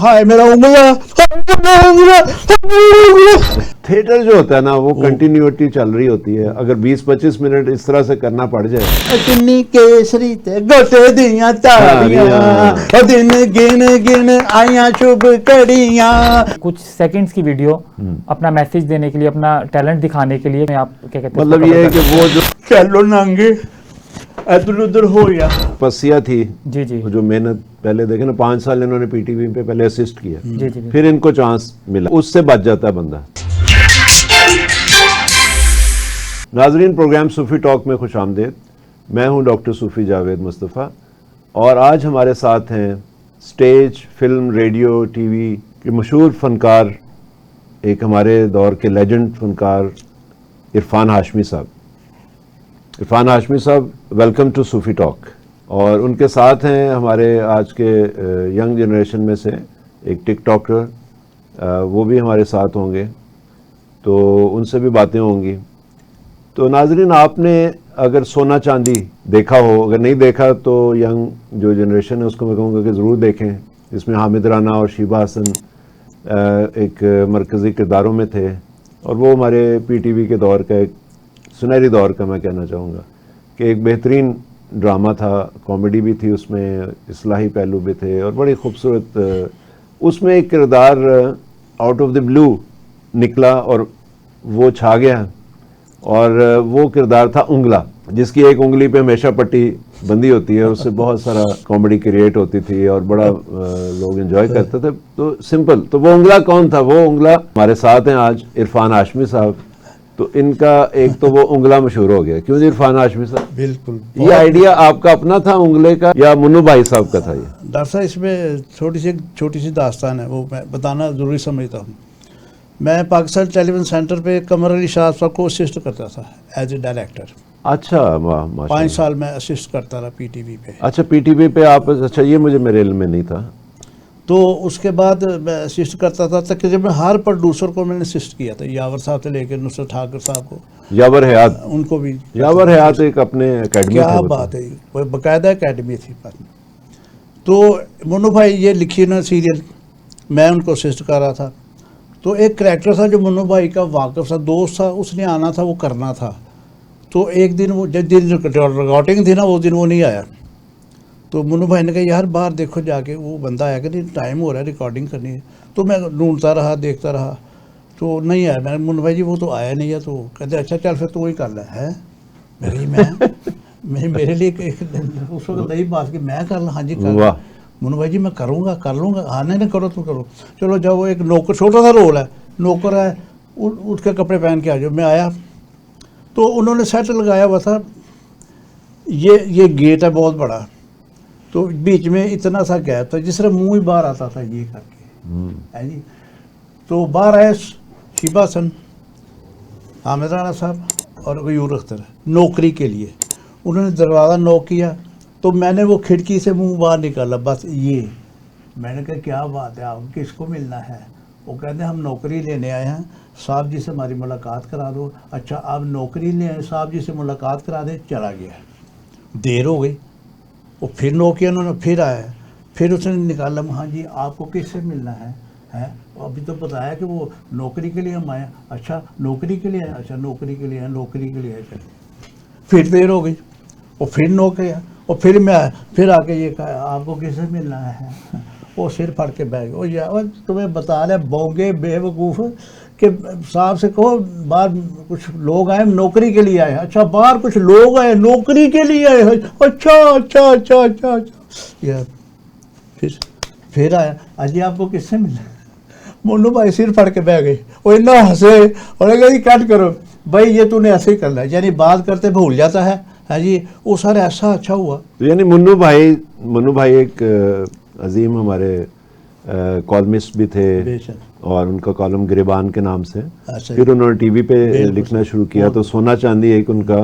हाय मेरा उंगला, थिएटर जो होता है ना वो कंटिन्यूटी चल रही होती है। अगर 20-25 मिनट इस तरह से करना पड़ जाए, किन्नी केसरी ते गोटे दियां तारियां, ओ दिन गिन गिन आइयां शुभ कड़ियां। कुछ सेकंड्स की वीडियो अपना मैसेज देने के लिए, अपना टैलेंट दिखाने के लिए आप क्या कहते हैं, मतलब ये है कि वो जो चलो नंगे इधर उधर हो गया। पसिया थी, जी जी वो जो मेहनत पहले देखे ना, 5 साल इन्होंने पीटीवी पे पहले असिस्ट किया, जी जी फिर इनको चांस मिला, उससे बच जाता है बंदा। नाजरीन, प्रोग्राम सूफी टॉक में खुश आमदेद। मैं हूं डॉक्टर सूफी जावेद मुस्तफ़ा और आज हमारे साथ हैं स्टेज, फिल्म, रेडियो, टीवी के मशहूर फनकार, एक हमारे दौर के लेजेंड फनकार इरफान हाशमी साहब। इरफान हाशमी साहब, वेलकम टू सूफी टॉक। और उनके साथ हैं हमारे आज के यंग जनरेशन में से एक टिकटॉकर, वो भी हमारे साथ होंगे, तो उनसे भी बातें होंगी। तो नाजरीन, आपने अगर सोना चांदी देखा हो, अगर नहीं देखा तो यंग जो जनरेशन है उसको मैं कहूँगा कि ज़रूर देखें। इसमें हामिद राना और शीबा हसन एक मरकज़ी किरदारों में थे और वो हमारे पीटीवी के दौर का एक सुनहरी दौर का मैं कहना चाहूँगा कि एक बेहतरीन ड्रामा था, कॉमेडी भी थी उसमें, इस्लाही पहलू भी थे और बड़ी खूबसूरत उसमें एक किरदार आउट ऑफ द ब्लू निकला और वो छा गया। और वो किरदार था उंगला, जिसकी एक उंगली पे हमेशा पट्टी बंदी होती है, उससे बहुत सारा कॉमेडी क्रिएट होती थी और बड़ा लोग एंजॉय करते थे। तो सिंपल, तो वो उंगला कौन था? वो उंगला हमारे साथ हैं आज इरफान हाशमी साहब। तो इनका एक तो वो उंगला मशहूर हो गया, क्यों जी इरफान हाशमी साहब? बिल्कुल। ये आइडिया आपका अपना था उंगले का या मुन्नू भाई साहब का था? ये डॉक्टर साहब, इसमें छोटी सी दास्तान है, वो मैं बताना ज़रूरी समझता हूँ। मैं पाकिस्तान टेलीविज़न सेंटर पे कमर अली शाह साहब को असिस्ट करता था एज ए डायरेक्टर। अच्छा, वाह, माशाल्लाह। 5 साल मैं असिस्ट करता रहा पीटीवी पे। अच्छा, पीटीवी पे आप? अच्छा, ये मुझे मेरे इल्म में नहीं था। तो उसके बाद मैं असिस्ट करता था, तकरीबन हर प्रोड्यूसर को मैंने असिस्ट किया था, यावर साहब से लेकर नुसरत ठाकुर साहब को, यावर हयात, उनको भी। यावर हयात एक अपने एकेडमी क्या बात है, वो बाकायदा एकेडमी थी। तो मुन्नू भाई ये लिखी ना सीरियल, मैं उनको असिस्ट कर रहा था। तो एक करैक्टर था जो मुन्नू भाई का वाकिफ था, दोस्त था, उसने आना था, वो करना था। तो एक दिन वो जब दिन रिकॉर्डिंग थी ना, वो दिन वो नहीं आया। तो मुन्नू भाई ने कहा यार बाहर देखो जाके, वो बंदा आया कि नहीं, टाइम हो रहा है, रिकॉर्डिंग करनी है। तो मैं ढूंढता रहा, देखता रहा, तो नहीं आया। मैंने मुन्नू भाई जी वो तो आया नहीं है। तो कहते अच्छा चल फिर तो वही कर ले है। मेरे लिए उस वक्त नई बात की मैं कर ला। हाँ जी कर। मुन्नू भाई जी मैं करूँगा, कर लूँगा। हाँ नहीं करो तो करो। चलो जब वो एक नौकर, छोटा सा रोल है, नौकर है, उठ के कपड़े पहन के आ जाओ। मैं आया तो उन्होंने सेट लगाया हुआ था, ये गेट है बहुत बड़ा, तो बीच में इतना सा गैप था जिस तरह मुंह ही बाहर आता था ये करके, है जी। तो बाहर आए शीबा हसन, हामिद राना साहब और गयूर अख्तर नौकरी के लिए। उन्होंने दरवाज़ा नॉक किया तो मैंने वो खिड़की से मुंह बाहर निकाला, बस ये। मैंने कहा क्या बात है, आप किसको मिलना है? वो कहते हम नौकरी लेने आए हैं, साहब जी से हमारी मुलाकात करा दो। अच्छा आप नौकरी ले आए, साहब जी से मुलाकात करा दे। चला गया, देर हो गई। वो फिर नोक किया उन्होंने, फिर आया, फिर उसने निकाला, हाँ जी आपको किससे मिलना है? अभी तो बताया कि वो नौकरी के लिए हम आए। अच्छा नौकरी के लिए आए? अच्छा नौकरी के लिए आए, नौकरी के लिए आए। चलिए फिर देर हो गई, वो फिर नोक किया, और फिर मैं आया, फिर आके ये कहा आपको किससे मिलना है? वो सिर फाड़ के बैठ गए। यार तुम्हें बता रहे बोंगे बेवकूफ़ कि साहब से कहो बाहर कुछ लोग आए, नौकरी के लिए आए। अच्छा बाहर कुछ लोग आए, नौकरी के लिए आए? अच्छा अच्छा अच्छा अच्छा अच्छा। यार फिर आया, अजी आपको किससे मिलना? मुन्नू भाई सिर फाड़ के बह गए। वो इतना हंसे और कहा कट करो भाई, ये तूने ऐसे ही करना है, यानी बात करते भूल जाता है जी। वो सर ऐसा अच्छा हुआ। तो यानी मुन्नू भाई एक अजीम हमारे कॉलमिस्ट भी थे और उनका कॉलम गिरबान के नाम से, फिर उन्होंने टीवी पे लिखना शुरू किया। तो सोना चांदी एक उनका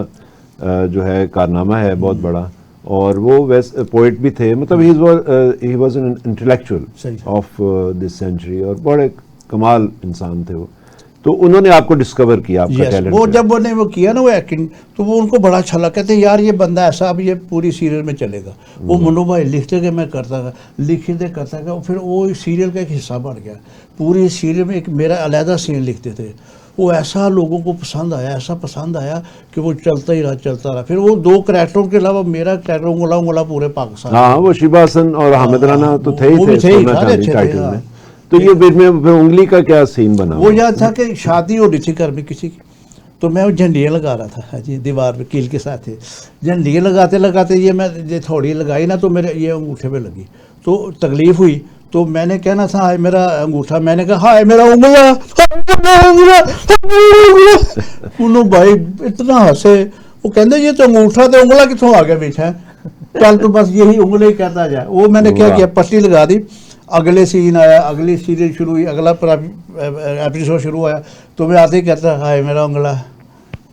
जो है कारनामा है बहुत बड़ा। और वो वैसे पोइट भी थे, मतलब he was an intellectual of this century और बड़े कमाल इंसान थे वो। तो उन्होंने आपको डिस्कवर किया आपका Yes, टैलेंट वो जब उन्होंने वो किया ना वो एक्टिंग, तो वो उनको बड़ा अच्छा लगा, कहते यार ये बंदा ऐसा अब ये पूरी सीरियल में चलेगा। वो मनु भाई लिखते गए, मैं करता गया, लिखते करता गया, फिर वो सीरियल का एक हिस्सा बन गया। पूरी सीरियल में एक मेरा अलहदा सीन लिखते थे, वो ऐसा लोगों को पसंद आया, ऐसा पसंद आया कि वो चलता ही रहा चलता रहा। फिर वो 2 कैरेक्टरों के अलावा मेरा कैरेक्टर उंगला पूरे पाकिस्तान हाँ, वो शिबा हसन और हामिद राना तो थे वो ही भी थे थे ही, सोना सारे चांदी अच्छे थे, टाइटल हाँ। में। तो ये फिर उंगली का क्या सीन बना? वो याद था कि शादी हो रही थी घर में किसी की, तो मैं वो झंडियाँ लगा रहा था, हाँ जी, दीवार पे कील के साथ ही झंडियाँ लगाते लगाते ये मैं ये थोड़ी लगाई ना, तो मेरे ये अंगूठे पे लगी, तो तकलीफ हुई। तो मैंने कहना था हाय मेरा अंगूठा, मैंने कहा हाय मेरा उंगला, उन्होंने भाई इतना हंसे, वो कहते ये तो अंगूठा तो उंगला कितों आ गया बीच है, चल तो बस यही उंगली ही कहता जाए। वो मैंने क्या किया, पट्टी लगा दी, अगले सीन आया, अगली सीरियल शुरू हुई, अगला एपिसोड शुरू आया, तो मैं आते ही कहता हाय मेरा उंगला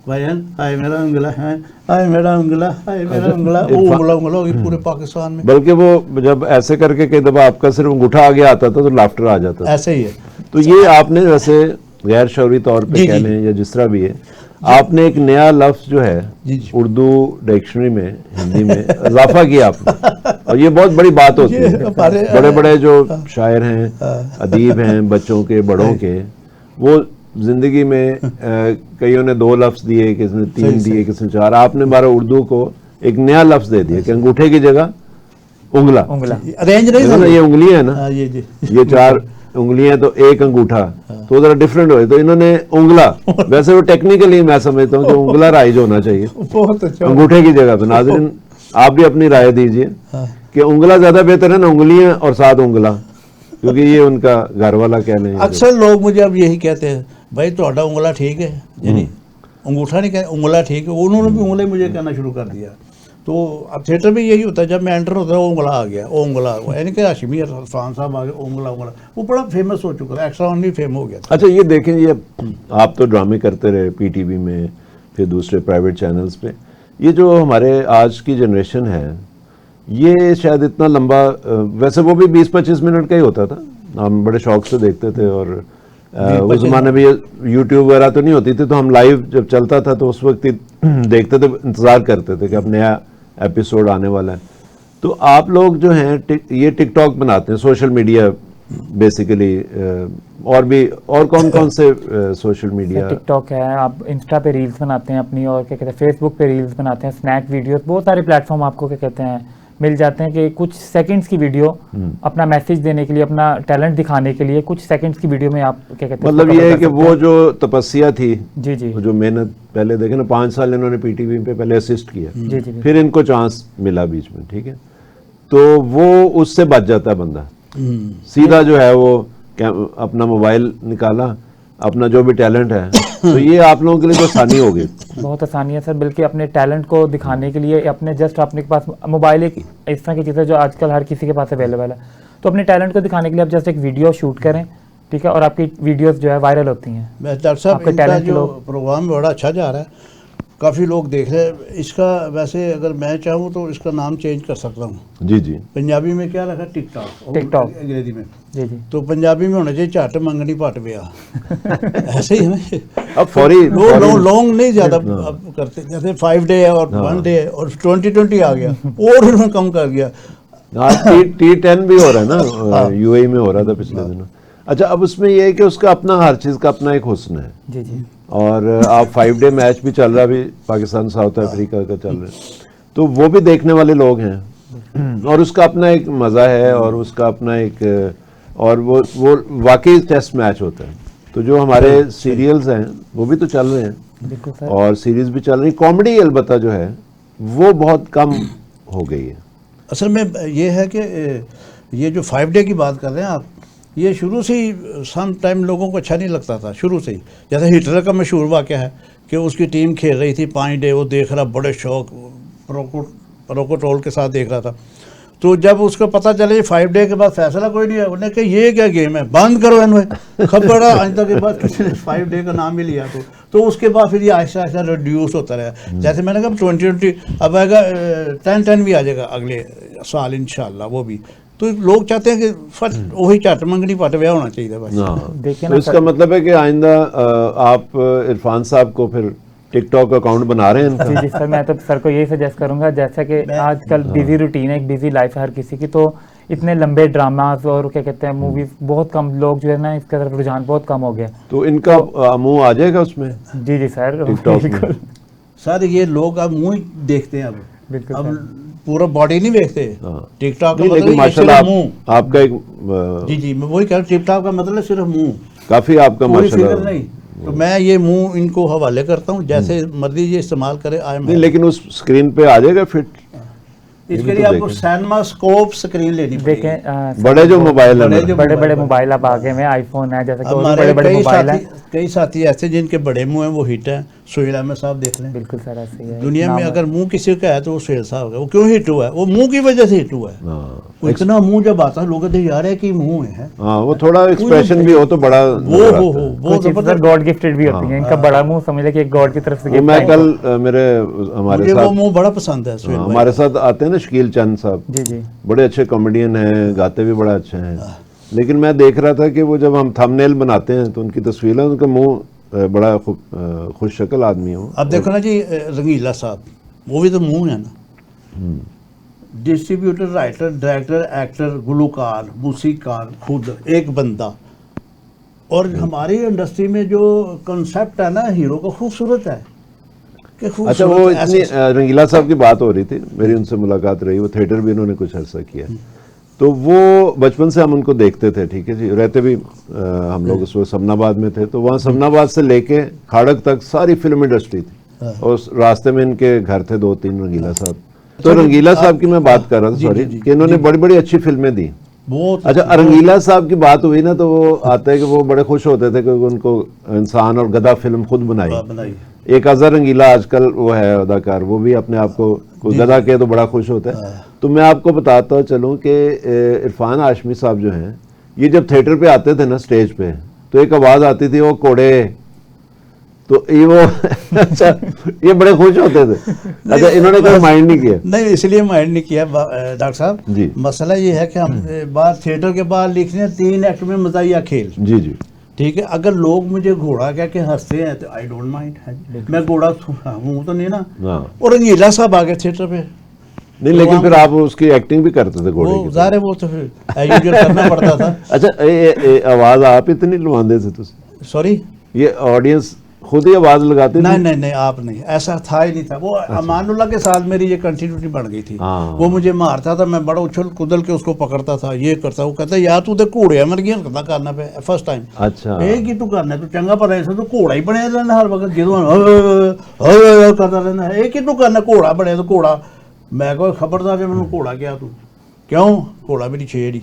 भाईजान, हाय मेरा उंगला है, हाय मेरा उंगला, हाय मेरा उंगला, वो उंगला होगी पूरे पाकिस्तान में। बल्कि वो जब ऐसे करके कई दफा आपका सिर्फ अंगूठा आगे आता था तो लाफ्टर आ जाता था। ऐसे ही है। तो ये आपने वैसे गैर शौरी तौर पे जी, कह जी। लें या जिस तरह भी है, आपने एक नया लफ्ज जो है जी, जी। उर्दू डिक्शनरी में, हिंदी में इजाफा किया आपने, और ये बहुत बड़ी बात होती ये है। हमारे- बड़े बड़े जो शायर हैं, अदीब हैं, बच्चों के, बड़ों के, वो जिंदगी में कईयों ने 2 लफ्ज दिए, किसी ने 3 सही, दिए, किसी ने 4। आपने हमारा उर्दू को एक नया लफ्ज दे दिया कि अंगूठे की जगह उंगला। उंगला अरेंज नहीं देखो ना, ये उंगलियां है ना, हाँ, ये जी ये 4 उंगलियां तो एक अंगूठा, तो जरा डिफरेंट हो, तो इन्होंने उंगला। वैसे वो टेक्निकली मैं समझता हूँ कि उंगला राइज होना चाहिए बहुत अच्छा। अंगूठे की जगह पे। नाज़रीन आप भी अपनी राय दीजिए हाँ। कि उंगला ज्यादा बेहतर है ना, उंगलियां और साथ उंगला, क्योंकि ये उनका घर वाला कहने हैं। अक्सर लोग मुझे अब यही कहते हैं, भाई थोड़ा उंगला ठीक है, यानी अंगूठा नहीं कह, उंगला ठीक है। उन्होंने भी उंगले मुझे कहना शुरू कर दिया। तो अब थिएटर में यही होता है, जब मैं एंटर होता है वो उंगला आ गया, वो उंगला आ गया, यानी कि हाशिमी अरफान साहब आ गए, उंगला उंगला, वो बड़ा फेमस हो चुका था, एक्स्ट्रा ऑनली फेम हो गया था। अच्छा, ये देखें, ये आप तो ड्रामे करते रहे पीटीवी में, फिर दूसरे प्राइवेट चैनल्स पे। ये जो हमारे आज की जनरेशन है, ये शायद इतना लंबा, वैसे वो भी 20-25 मिनट का ही होता था, हम बड़े शौक से देखते थे। और उस जमाने में यूट्यूब वगैरह तो नहीं होती थी, तो हम लाइव जब चलता था तो उस वक्त ही देखते थे, इंतज़ार करते थे कि अब नया एपिसोड आने वाला है। तो आप लोग जो हैं ये टिकटॉक बनाते हैं, सोशल मीडिया बेसिकली, और भी और कौन कौन से सोशल मीडिया? टिकटॉक है, आप इंस्टा पे रील्स बनाते हैं अपनी, और क्या कहते हैं फेसबुक पे रील्स बनाते हैं, स्नैक वीडियोस, बहुत सारे प्लेटफॉर्म आपको क्या कहते हैं मिल जाते हैं कि कुछ सेकंड्स की वीडियो अपना मैसेज देने के लिए, अपना टैलेंट दिखाने के लिए कुछ सेकंड्स की वीडियो में आप क्या कहते हैं मतलब ये है कि वो जो तपस्या थी, जी जी वो जो मेहनत, पहले देखे ना 5 साल इन्होंने पीटीवी पे पहले असिस्ट किया, जी जी फिर इनको चांस मिला बीच में, ठीक है, तो वो उससे बच जाता है बंदा। सीधा जो है वो अपना मोबाइल निकाला, अपना जो भी टैलेंट है, तो ये आप लोगों के लिए तो आसानी हो गई। बहुत आसानी है सर, बल्कि अपने टैलेंट को दिखाने के लिए अपने जस्ट अपने के पास मोबाइल एक इस तरह की चीज़ है जो आजकल हर किसी के पास अवेलेबल है। तो अपने टैलेंट को दिखाने के लिए आप जस्ट एक वीडियो शूट करें, ठीक है, और आपकी वीडियोस जो है वायरल होती हैं। डॉक्टर साहब, आपके इनका टैलेंट जो लोग- प्रोग्राम बड़ा अच्छा जा रहा है, काफ़ी लोग देख रहे हैं इसका। वैसे अगर मैं चाहूँ तो इसका नाम चेंज कर सकता हूँ। जी जी, पंजाबी में क्या रखा, टिकटॉक, और टिकटॉक। अंग्रेजी में, जी जी तो पंजाबी में होना चाहिए झट मंगनी पट ब्याह। ऐसे ही है ना, अब फौरी लॉन्ग नहीं ज़्यादा अब करते, जैसे 5 डे है और 1 डे है और 2020 आ गया और उन्होंने कम कर दिया। T10 भी हो रहा है ना, यूएई में हो रहा था पिछले दिनों। अच्छा, अब उसमें ये है कि उसका अपना, हर चीज़ का अपना एक हुस्न है, जी जी और आप 5 डे मैच भी चल रहा, भी पाकिस्तान साउथ अफ्रीका का चल रहा है, तो वो भी देखने वाले लोग हैं, और उसका अपना एक मज़ा है, और उसका अपना एक, और वो वाकई टेस्ट मैच होता है। तो जो हमारे सीरियल्स हैं वो भी तो चल रहे हैं, बिल्कुल सर। और सीरीज भी चल रही। कॉमेडी अलबत्ता जो है वो बहुत कम हो गई है। असल में ये है कि ये जो 5 डे की बात कर रहे हैं आप, ये शुरू से ही सम टाइम लोगों को अच्छा नहीं लगता था, शुरू से ही। जैसे हिटलर का मशहूर वाक़या है कि उसकी टीम खेल रही थी 5 डे, वो देख रहा, बड़े शौक प्रोकोटोल के साथ देख रहा था। तो जब उसको पता चले 5 डे के बाद फैसला कोई नहीं है, उन्होंने कहा ये क्या गेम है, बंद करो इन्हें। खबड़ा आइंदा के बाद किसी ने 5 डे का नाम ही लिया, तो उसके बाद फिर ये आहिस्ता आहिस्ता रिड्यूस होता रहा। जैसे मैंने कहा 2020 अब आएगा, 10-10 भी आ जाएगा अगले साल इंशाल्लाह, वो भी तो लोग चाहते हैं कि फट वही झट मंगनी पट व्याह होना चाहिए बस। हाँ, देखिए तो ना इसका सर- मतलब है कि आइंदा आप इरफान साहब को फिर टिकटॉक अकाउंट बना रहे हैं इनका? जी जी सर, मैं तो सर को यही सजेस्ट करूंगा, जैसा कि आजकल बिजी रूटीन है, एक बिजी लाइफ है हर किसी की, तो इतने लंबे ड्रामास और क्या कहते हैं मूवीज बहुत कम, लोग जो है ना इसका तरफ रुझान बहुत कम हो गया। तो इनका मुंह आ जाएगा उसमें जी जी सर, टिकटॉक में? बिल्कुल सर ये लोग अब मुंह ही देखते हैं, बिल्कुल अब सर। पूरा बॉडी नहीं देखते। हाँ। टिकटॉक का नहीं, मतलब लेकिन ये माशाल्लाह सिर्फ मुंह। आपका एक जी जी मैं वही कह रहा हूँ, टिकटॉक का मतलब सिर्फ मुंह, काफी आपका पूरी फिगर माशाल्लाह नहीं। तो मैं ये मुंह इनको हवाले करता हूँ, जैसे मर्जी ये इस्तेमाल करे। आई एम नहीं, लेकिन उस स्क्रीन पे आ जाएगा फिट? इसके भी लिए तो आपको देखें। सैनमास्कोप स्क्रीन लेनी पड़ेगी। देखें सर, बड़े जो मोबाइल है बड़े ना, जो बड़े बड़े मोबाइल मोबाइल अब आ गए हैं, आईफोन है, जैसे कि और भी हमारे बड़े बड़े कई मोबाइल साथी हैं। कई साथी ऐसे जिनके बड़े मुंह हैं वो हिट हैं। सुहेल अहमद साहब देख लें, बिल्कुल सर ऐसे ही है। दुनिया में नाम- अगर मुंह किसी का है तो वो सुहेल साहब है। वो क्यों हिट हुआ है? वो मुंह की वजह से हिट हुआ है। हाँ वो इतना मुंह जब आता है लोग कहते हैं यार है कि मुंह है। हाँ, वो थोड़ा एक्सप्रेशन भी हो तो बड़ा वो नजर हो आता है। वो कुछ चीज़ें सर जबरदस्त। गॉड गिफ्टेड भी होती हैं, इनका बड़ा मुंह समझ ले कि एक गॉड की तरफ से वो गिफ्ट मैं है। कल मेरे हमारे मुझे वो साथ मुंह बड़ा पसंद है सुहेल भाई। हमारे साथ आते हैं ना शकील चंद साहब, जी जी बड़े अच्छे कॉमेडियन हैं, गाते भी बड़ा अच्छे हैं। लेकिन मैं देख रहा था कि वो जब हम थंबनेल बनाते हैं तो उनकी तस्वीर है, उनका मुंह बड़ा खुश शक्ल आदमी हो। अब देखो ना जी, रंगीला साहब वो भी तो मुंह है ना। डिस्ट्रीब्यूटर, राइटर, डायरेक्टर, एक्टर, गुलूकार, मूसीकार, खुद एक बंदा। और हमारी इंडस्ट्री में जो कंसेप्ट है ना हीरो का, खूबसूरत है कि अच्छा, खूबसूरत वो इतनी ऐसे- रंगीला साहब की बात हो रही थी, मेरी उनसे मुलाकात रही, वो थिएटर भी उन्होंने कुछ अर्सा किया। तो वो बचपन से हम उनको देखते थे, ठीक है जी, रहते भी हम लोग उस वक्त समनाबाद में थे, तो वहाँ समनाबाद से लेके खाड़क तक सारी फिल्म इंडस्ट्री थी और उस रास्ते में इनके घर थे 2-3 रंगीला साहब। तो अच्छा, रंगीला साहब की मैं बात कर रहा था, जी, सॉरी, जी, जी, कि इन्होंने बड़ी बड़ी अच्छी फिल्में दी। बहुत अच्छा, रंगीला साहब की बात हुई ना, तो वो आते हैं कि वो बड़े खुश होते थे क्योंकि उनको इंसान और गधा फिल्म खुद बनाई। बनाई। एक अजहर रंगीला आजकल वो है अदाकार, वो भी अपने आप को कोई गधा कहे तो बड़ा खुश होता है। तो मैं आपको बताता चलूं कि इरफान हाशमी साहब जो हैं, ये जब थिएटर पे आते थे ना स्टेज पे, तो एक आवाज़ आती थी, वो कोड़े, तो ये वो अच्छा, ये बड़े खुश होते थे। अच्छा, इन्होंने कोई माइंड नहीं किया? नहीं, इसलिए माइंड नहीं किया डॉक्टर साहब जी। मसला ये है कि हम बाहर थिएटर के बाहर लिखने हैं 3 एक्ट में मज़ाहिया खेल, जी जी, ठीक है। अगर लोग मुझे घोड़ा कह के हंसते हैं तो आई डोंट माइंड, मैं घोड़ा हूँ तो नहीं ना। हाँ, और रंगीला साहब आ गए थिएटर पे, नहीं, लेकिन फिर आप उसकी एक्टिंग भी करते थे घोड़े वो की। ज़ाहिर है वो तो फिर यूजुअल करना पड़ता था। अच्छा, आवाज़ आप इतनी लुभाते थे तुझे? सॉरी, ये ऑडियंस खुद ही आवाज़ लगाती नहीं थी? नहीं नहीं, आप नहीं, ऐसा था ही नहीं था। वो अमानुल्लाह के साथ मेरी ये कंटिन्यूटी बन गई थी। हाँ। वो मुझे मारता था, मैं बड़ा उछल कुदल के उसको पकड़ता था, ये करता। वो कहता यार तू तो घोड़े मर गया करता करना पे फर्स्ट टाइम। अच्छा, एक ही तू करना, तू चंगा पर ऐसे तो घोड़ा ही बने रहना हर वक्त, जो करता रहना है। एक ही तू करना, घोड़ा बने तो घोड़ा। मैं कोई खबरदार जब मैंने घोड़ा किया तू क्यों, घोड़ा मेरी छेड़ ही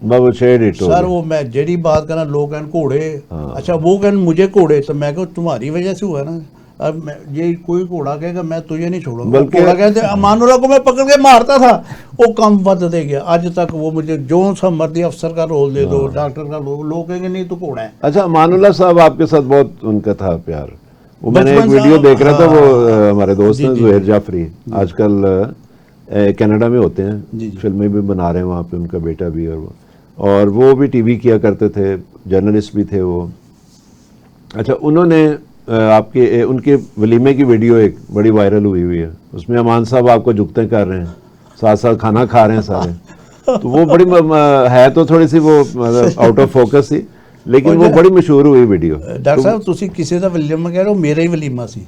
बाबू शेड हिट हो सर। गया। वो मैं जेडी बात करना, लोग कहन घोड़े, हाँ। अच्छा वो कहन मुझे घोड़े, तो मैं कहूँ तुम्हारी वजह से हुआ ना। अब ये कोई घोड़ा कहेगा मैं तुझे नहीं छोड़ूंगा, बल्कि- घोड़ा कहते अमानुल्लाह को मैं पकड़ के मारता था, वो कम वध दे गया। आज तक वो मुझे जो सा मर्दी अफसर का रोल दे दो, डॉक्टर का रोल, लोग कहेंगे नहीं तू घोड़ा है। अच्छा, मानुल्लाह साहब आपके साथ बहुत उनका था प्यार। वो मैंने एक बचपन से वीडियो आप- देख रहा था, वो हाँ। हमारे दोस्त जी, हैं जी, जुहैर जाफरी, आजकल कनाडा में होते हैं, जी, जी। फिल्में भी बना रहे हैं वहाँ पे, उनका बेटा भी, और वो भी टीवी किया करते थे, जर्नलिस्ट भी थे वो। अच्छा, उन्होंने आपके उनके वलीमे की वीडियो एक बड़ी वायरल हुई है, उसमें अमान साहब आपको जुगते कर रहे हैं, साथ साथ खाना खा रहे हैं सारे। तो वो बड़ी है तो थोड़ी सी वो आउट ऑफ फोकस थी, लेकिन वो बड़ी मशहूर हुई वीडियो। डॉक्टर साहब ਤੁਸੀਂ ਕਿਸੇ ਦਾ ਵਲੀਮਾ ਕਹਿ ਰਹੇ ਹੋ, ਮੇਰਾ ਹੀ ਵਲੀਮਾ ਸੀ।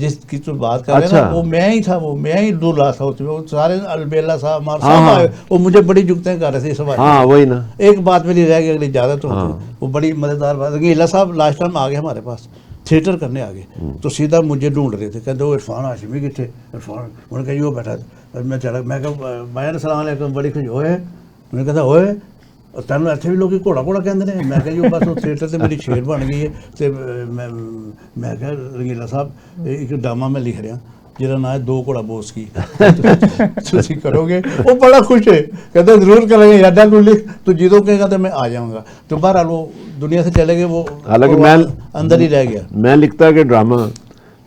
जिस की तो बात कर रहे हैं ना, अच्छा। वो मैं ही था, वो मैं ही दूल्हा था उसमें। वो सारे अलबेला साहब मार हाँ, साहब हाँ। आए, वो मुझे बड़ी जुगतें कर रहे थे इस बात पे। हाँ, वही ना। एक बात मेरी रह गई, अगली इजाजत होती हाँ। वो बड़ी मजेदार बात। रंगीला साहब लास्ट टाइम आ गए हमारे पास, थिएटर करने आ गए, तो सीधा मुझे ढूंढ रहे थे, कहते वो इरफान हाशमी कितने, इरफान। उन्होंने कहा यो बैठा था, मैं चला, मैं कहा भाई सलाम अलैकुम, बड़ी खुश होए। उन्होंने कहता होए तेन इतने भी लोग घोड़ा घोड़ा कहते हैं। मैं कहा जी बस वो थिएटर से मेरी छेड़ बन गई है। तो मैं कहा रंगीला साहब एक ड्रामा मैं लिख रहा जिहदा नाम है दो घोड़ा बोस की, तुसी करोगे? वो बड़ा खुश है, कहते जरूर करेंगे, यादा को लिख, तो जिदों कहेगा तो मैं आ जाऊंगा। तो बहरहाल वो दुनिया से चले गए, वो हालांकि वो मैं अंदर ही रह गया। मैं लिखता कि ड्रामा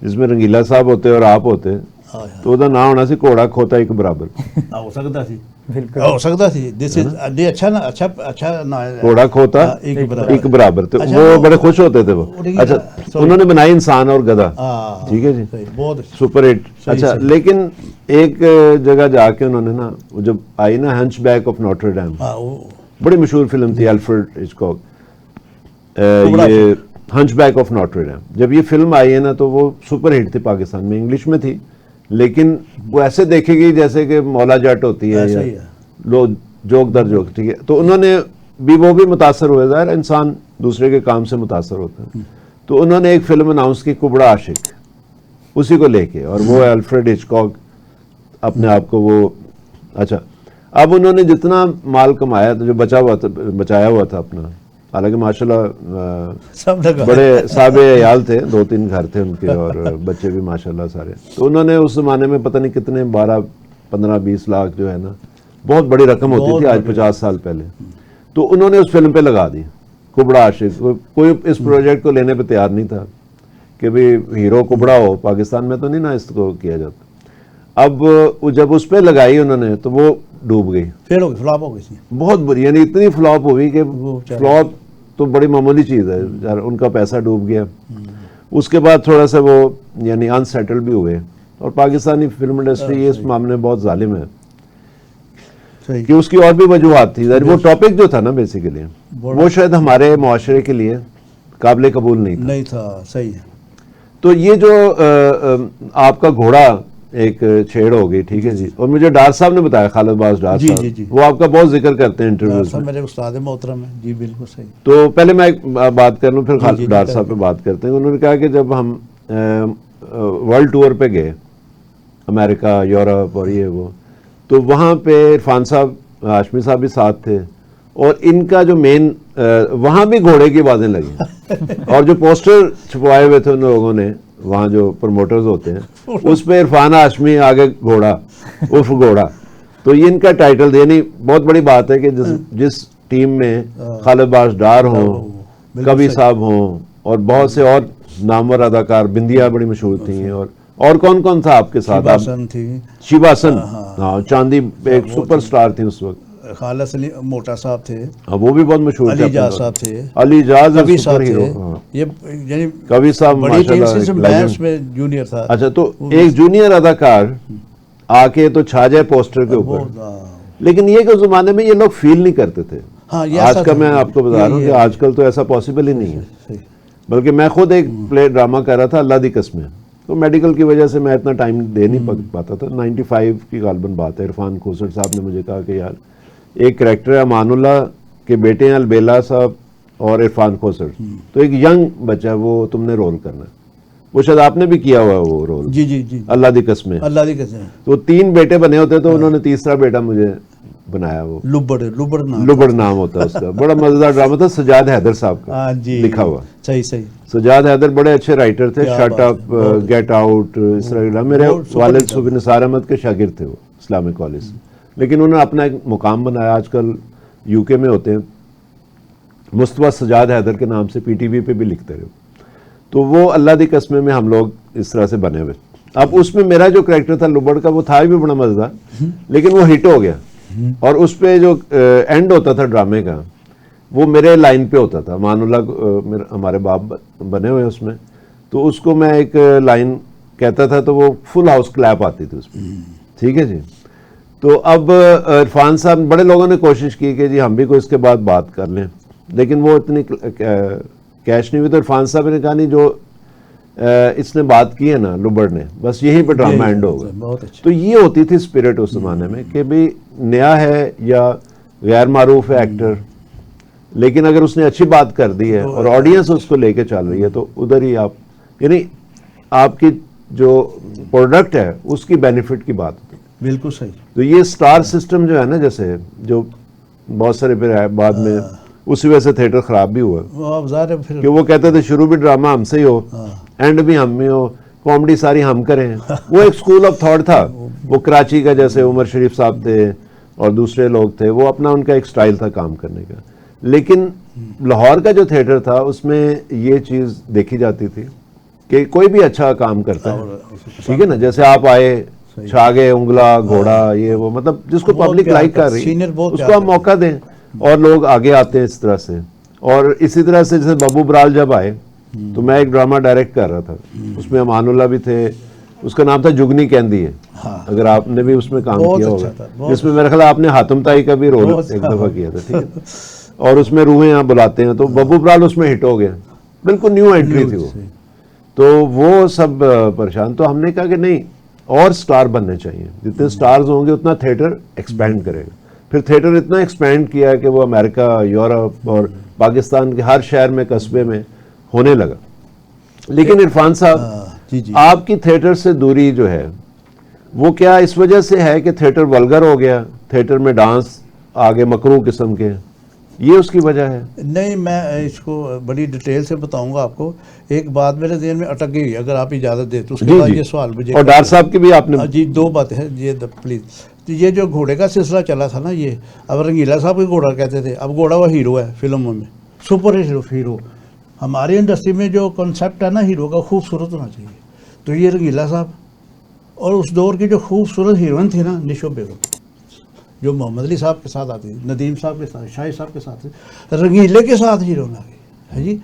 जिसमें रंगीला साहब होते और आप होते, हाँ, तो ਉਹਦਾ ਨਾਂ ਹੋਣਾ ਸੀ ਘੋੜਾ ਖੋਤਾ ਇੱਕ ਬਰਾਬਰ। हो सकता सी। बिल्कुल हो सकता थी दिस इज ये अच्छा ना अच्छा ना घोड़ा खोता एक बराबर एक बराबर थे, अच्छा, वो बड़े खुश होते थे वो। उनकी- अच्छा, sorry। उन्होंने बनाई इंसान और गधा, हाँ, ठीक है जी, सही, बहुत अच्छी। Super hit. सही, अच्छा, सही। लेकिन एक जगह जाके उन्होंने ना, वो जब आई ना हंचबैक ऑफ नॉटर डैम, हाँ, वो बड़ी मशहूर फिल्म थी, अल्फ्रेड हिचकॉक, कुबड़ा ये हंचबैक ऑफ नॉटर डैम, जब ये फिल्म आई है ना तो वो सुपर हिट थी पाकिस्तान में, इंग्लिश में थी, लेकिन वो ऐसे देखेगी जैसे कि मौला जट होती है ऐसा या ही है। लो जोक दर जोक, ठीक है। तो उन्होंने भी, वो भी मुतासर हुए, ज़ाहिर है, इंसान दूसरे के काम से मुतासर होता है। तो उन्होंने एक फिल्म अनाउंस की, कुबड़ा आशिक, उसी को लेके, और वो अल्फ्रेड हिचकॉक अपने आप को वो, अच्छा, अब उन्होंने जितना माल कमाया था, जो बचाया हुआ था अपना, हालांकि माशाल्लाह सब लगा बड़े साबे अयाल थे, 2-3 घर थे उनके, और बच्चे भी माशाल्लाह सारे। तो उन्होंने उस जमाने में पता नहीं कितने 12-15-20 लाख जो है ना, बहुत बड़ी रकम होती बहुत थी आज बड़ी 50 साल पहले, तो उन्होंने उस फिल्म पे लगा दी कुबड़ा आशिक। कोई इस प्रोजेक्ट को लेने पे तैयार नहीं था कि भाई हीरो कुबड़ा हो, पाकिस्तान में तो नहीं ना इसको किया जाता। अब वो जब उस पे लगाई उन्होंने तो वो डूब गई, फेल हो गई, फ्लॉप हो गई थी। बहुत बुरी, यानी इतनी फ्लॉप हुई कि वो बेचारे- फ्लॉप तो बड़ी मामूली चीज़ है यार, उनका पैसा डूब गया। उसके बाद थोड़ा सा वो यानी अनसेटल भी हुए, और पाकिस्तानी फिल्म इंडस्ट्री इस मामले में बहुत जालिम है सही, कि उसकी और भी वजूहत थी। वो टॉपिक जो था ना बेसिकली, वो शायद हमारे मुआशरे के लिए काबिल कबूल नहीं था। नहीं था, सही है। तो ये जो आपका घोड़ा एक छेड़ हो गई, ठीक है जी, और मुझे डार साहब ने बताया, खालिद बास डार जी, साहब, जी, जी। वो आपका बहुत जिक्र करते हैं इंटरव्यूज सब में। मेरे उस्ताद मोहतरम है जी, बिल्कुल सही। तो पहले मैं एक बात कर लूँ, फिर जी, खालिद जी, डार जी, साहब पे बात करते हैं। उन्होंने कहा कि जब हम वर्ल्ड टूर पे गए, अमेरिका, यूरोप और ये वो, तो वहाँ पे इरफान साहब, हाशमी साहब भी साथ थे, और इनका जो मेन, वहाँ भी घोड़े की बातें लगी, और जो पोस्टर छपवाए हुए थे उन लोगों ने, वहाँ जो प्रमोटर्स होते हैं, उस पे इरफान हाशमी आगे घोड़ा, उर्फ घोड़ा। तो ये इनका टाइटल दे, नहीं, बहुत बड़ी बात है कि जिस टीम में खालिद बास डार हों, बिल्कुल कवि सही। साहब हों, और बहुत से और नामवर अदाकार, बिंदिया बड़ी मशहूर थी, और कौन कौन था आपके साथ? आप शिबासन थी, शिबासन, हाँ, चांदी एक वो सुपरस्टार थी उस वक्त। खालिद सलीम मोटा साहब थे, हाँ, वो भी बहुत मशहूर थे अली अपने जाज दौर साहब में। थे, अली जाज कवि सुपर साहब हीरो, थे। हाँ। ये यानी कवि साहब बड़ी टीम माशाल्लाह से एक मैं legend। उसमें जूनियर था। अच्छा, तो एक जूनियर अदाकार आके तो छा जाए पोस्टर के ऊपर, लेकिन ये कि उस जमाने में ये लोग फील नहीं करते थे। हाँ, ये आज ऐसा का था। मैं आपको बता रहा हूँ कि ये- आजकल तो ऐसा पॉसिबल ही नहीं है। सही। बल्कि मैं खुद एक प्ले ड्रामा कर रहा था, अल्लाह दी कसमें, तो मेडिकल की वजह से मैं इतना टाइम दे नहीं पाता था। 95 की गालबन बात है। इरफान खोसर साहब ने मुझे कहा कि यार, एक कैरेक्टर है अमानुल्लाह के बेटे हैं अलबेला साहब और इरफान खोसर, तो एक यंग बच्चा है, वो तुमने रोल करना है। वो शायद आपने भी किया हुआ है वो रोल, जी जी जी, अल्लाह दी कसमें। अल्लाह दी कसम। तो 3 बेटे बने होते, तो उन्होंने तीसरा बेटा मुझे बनाया, वो लुबड़ नाम। लुबड़ नाम होता है उसका। बड़ा मजेदार ड्रामा था, सजाद हैदर साहब का हाँ जी, लिखा हुआ। सही सही। सजाद हैदर बड़े अच्छे राइटर थे, क्या शट बात है, अप, बहुत गेट आउट, इस तरह का। मेरे बहुत सुपर वालिद हिट है। सुबह निसार अहमद के शागिर्द थे वो, इस्लामिक कॉलेज से, लेकिन उन्होंने अपना एक मुकाम बनाया। आजकल यूके में होते हैं, मुस्तफा सजाद हैदर के नाम से पीटीवी पे भी लिखते रहे। तो वो अल्लाह दी कसमें में हम लोग इस तरह से बने हुए। अब उसमें मेरा जो कैरेक्टर था लुबड़ का, वो था भी बड़ा मजेदार, लेकिन वो हिट हो गया, और उस पे जो एंड होता था ड्रामे का, वो मेरे लाइन पे होता था। मानुल्लाह हमारे बाप बने हुए उसमें, तो उसको मैं एक लाइन कहता था, तो वो फुल हाउस क्लैप आती थी उसमें, ठीक है जी। तो अब इरफान साहब, बड़े लोगों ने कोशिश की कि जी हम भी कोई इसके बाद बात कर लें, लेकिन वो इतनी कैश नहीं हुई। तो इरफान साहब ने कहा नहीं, जो इसने बात की है ना लुबड़ ने, बस यहीं पे ड्रामा एंड होगा। बहुत अच्छा। तो ये होती थी स्पिरिट उस जमाने में कि भाई नया है या गैर मारूफ है एक्टर, लेकिन अगर उसने अच्छी बात कर दी है और ऑडियंस उसको लेके चल रही है, तो उधर ही आप, यानी आपकी जो प्रोडक्ट है उसकी बेनिफिट की बात होती है। बिल्कुल सही। तो ये स्टार सिस्टम जो है ना, जैसे जो बहुत सारे फिर है बाद में, उसी वजह से थिएटर खराब भी हुआ वो अब ज़ाहिर है फिर कि वो कहते थे शुरू भी ड्रामा हमसे ही हो, एंड भी हम ही हो, कॉमेडी सारी हम करें। वो एक स्कूल ऑफ थॉट था, वो कराची का, जैसे उमर शरीफ साहब थे और दूसरे लोग थे, वो अपना उनका एक स्टाइल था काम करने का। लेकिन लाहौर का जो थिएटर था उसमें ये चीज़ देखी जाती थी कि कोई भी अच्छा काम करता है, ठीक है ना। जैसे आप आए, छागे, उंगला, घोड़ा, ये वो, मतलब जिसको बहुत पब्लिक प्यार लाइक कर करते, रही सीनियर है बहुत उसको प्यार हम मौका दें और लोग आगे आते हैं इस तरह से। और इसी तरह से जैसे बाबू बराल जब आए तो मैं एक ड्रामा डायरेक्ट कर रहा था, उसमें अमानुल्लाह भी थे, उसका नाम था जुगनी कैंदी है। हाँ। अगर आपने भी उसमें काम बहुत किया अच्छा होगा, था, बहुत जिसमें मेरे ख्याल आपने हातिम ताई का भी रोल बहुत एक अच्छा। दफा किया था, ठीक है। और उसमें रूहें यहाँ बुलाते हैं, तो बाबू बराल उसमें हिट हो गया, बिल्कुल न्यू एंट्री थी वो। तो वो सब परेशान, तो हमने कहा कि नहीं, और स्टार बनने चाहिए, जितने स्टार्स होंगे उतना थिएटर एक्सपैंड करेगा। फिर थिएटर इतना एक्सपैंड किया कि वो अमेरिका, यूरोप और पाकिस्तान के हर शहर में, कस्बे में होने लगा। लेकिन इरफान साहब, जी जी, आपकी थिएटर से दूरी जो है वो क्या इस वजह से है कि थिएटर वल्गर हो गया, थिएटर में डांस आगे मकरू किस्म के, ये उसकी वजह है? नहीं, मैं इसको बड़ी डिटेल से बताऊंगा आपको। एक बात मेरे ज़हन में अटक गई, अगर आप इजाज़त दे तो उसके जी बाद जी, ये सवाल मुझे और डार साहब की भी आपने जी, दो बातें हैं ये प्लीज़। तो ये जो घोड़े का सिलसिला चला था ना, ये अब रंगीला साहब को घोड़ा कहते थे, अब घोड़ा वो हीरो है फिल्मों में, सुपर हीरो। हमारी इंडस्ट्री में जो कॉन्सेप्ट है ना हीरो का, खूबसूरत होना चाहिए। तो ये रंगीला साहब और उस दौर की जो खूबसूरत हीरोइन थी ना, निशो बेगम, जो मोहम्मद अली साहब के साथ आती थी, नदीम साहब के साथ, शाहिद साहब के साथ, रंगीले के साथ हीरोइन आ गई है जी।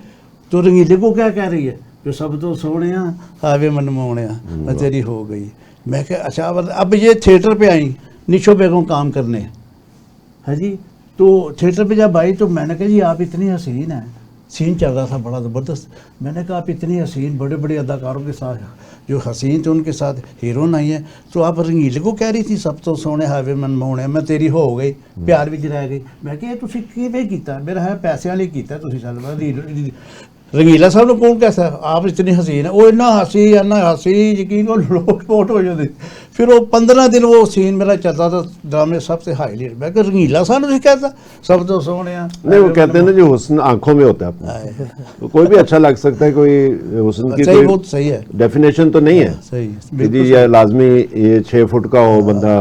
तो रंगीले को क्या कह रही है, जो सब तो सोने हावे मन मोने मैं तेरी हो गई। मैं क्या, अच्छा अब ये थिएटर पे आई निशो बेगम काम करने है जी। तो थिएटर पे जब आई तो मैंने कहा जी आप इतनी हसीन हैं, सीन चल रहा था बड़ा ज़बरदस्त। मैंने कहा आप इतनी हसीन, बड़े बड़े अदाकारों के साथ जो हसीन थे उनके साथ हीरोइन आई है, तो आप रंगीले को कह रही थी सब तो सोने हावे मन मोने मैं तेरी हो गई, प्यार भी रह गई। मैं क्या तुसी किवें कीता, मेरा है पैसे वाले कीता तुसी चल। रंगीला साहब ने कौन कैसा आप इतनी हसीन है, वो इन्ना हसी यकीन को लोट पोट हो जाती। फिर वो 15 दिन वो सीन मेरा चलता था ड्रामे सबसे हाईलाइट। मैं कहा रंगीला साहब ने कहता सब तो सोने नहीं, वो कहते हैं ना जो हुस्न आंखों में होता है अपने, तो कोई भी अच्छा लग सकता है, कोई हुस्न की सही, कोई बहुत सही है, डेफिनेशन तो नहीं है सही कि जी ये लाजमी ये 6 फुट का हो बंदा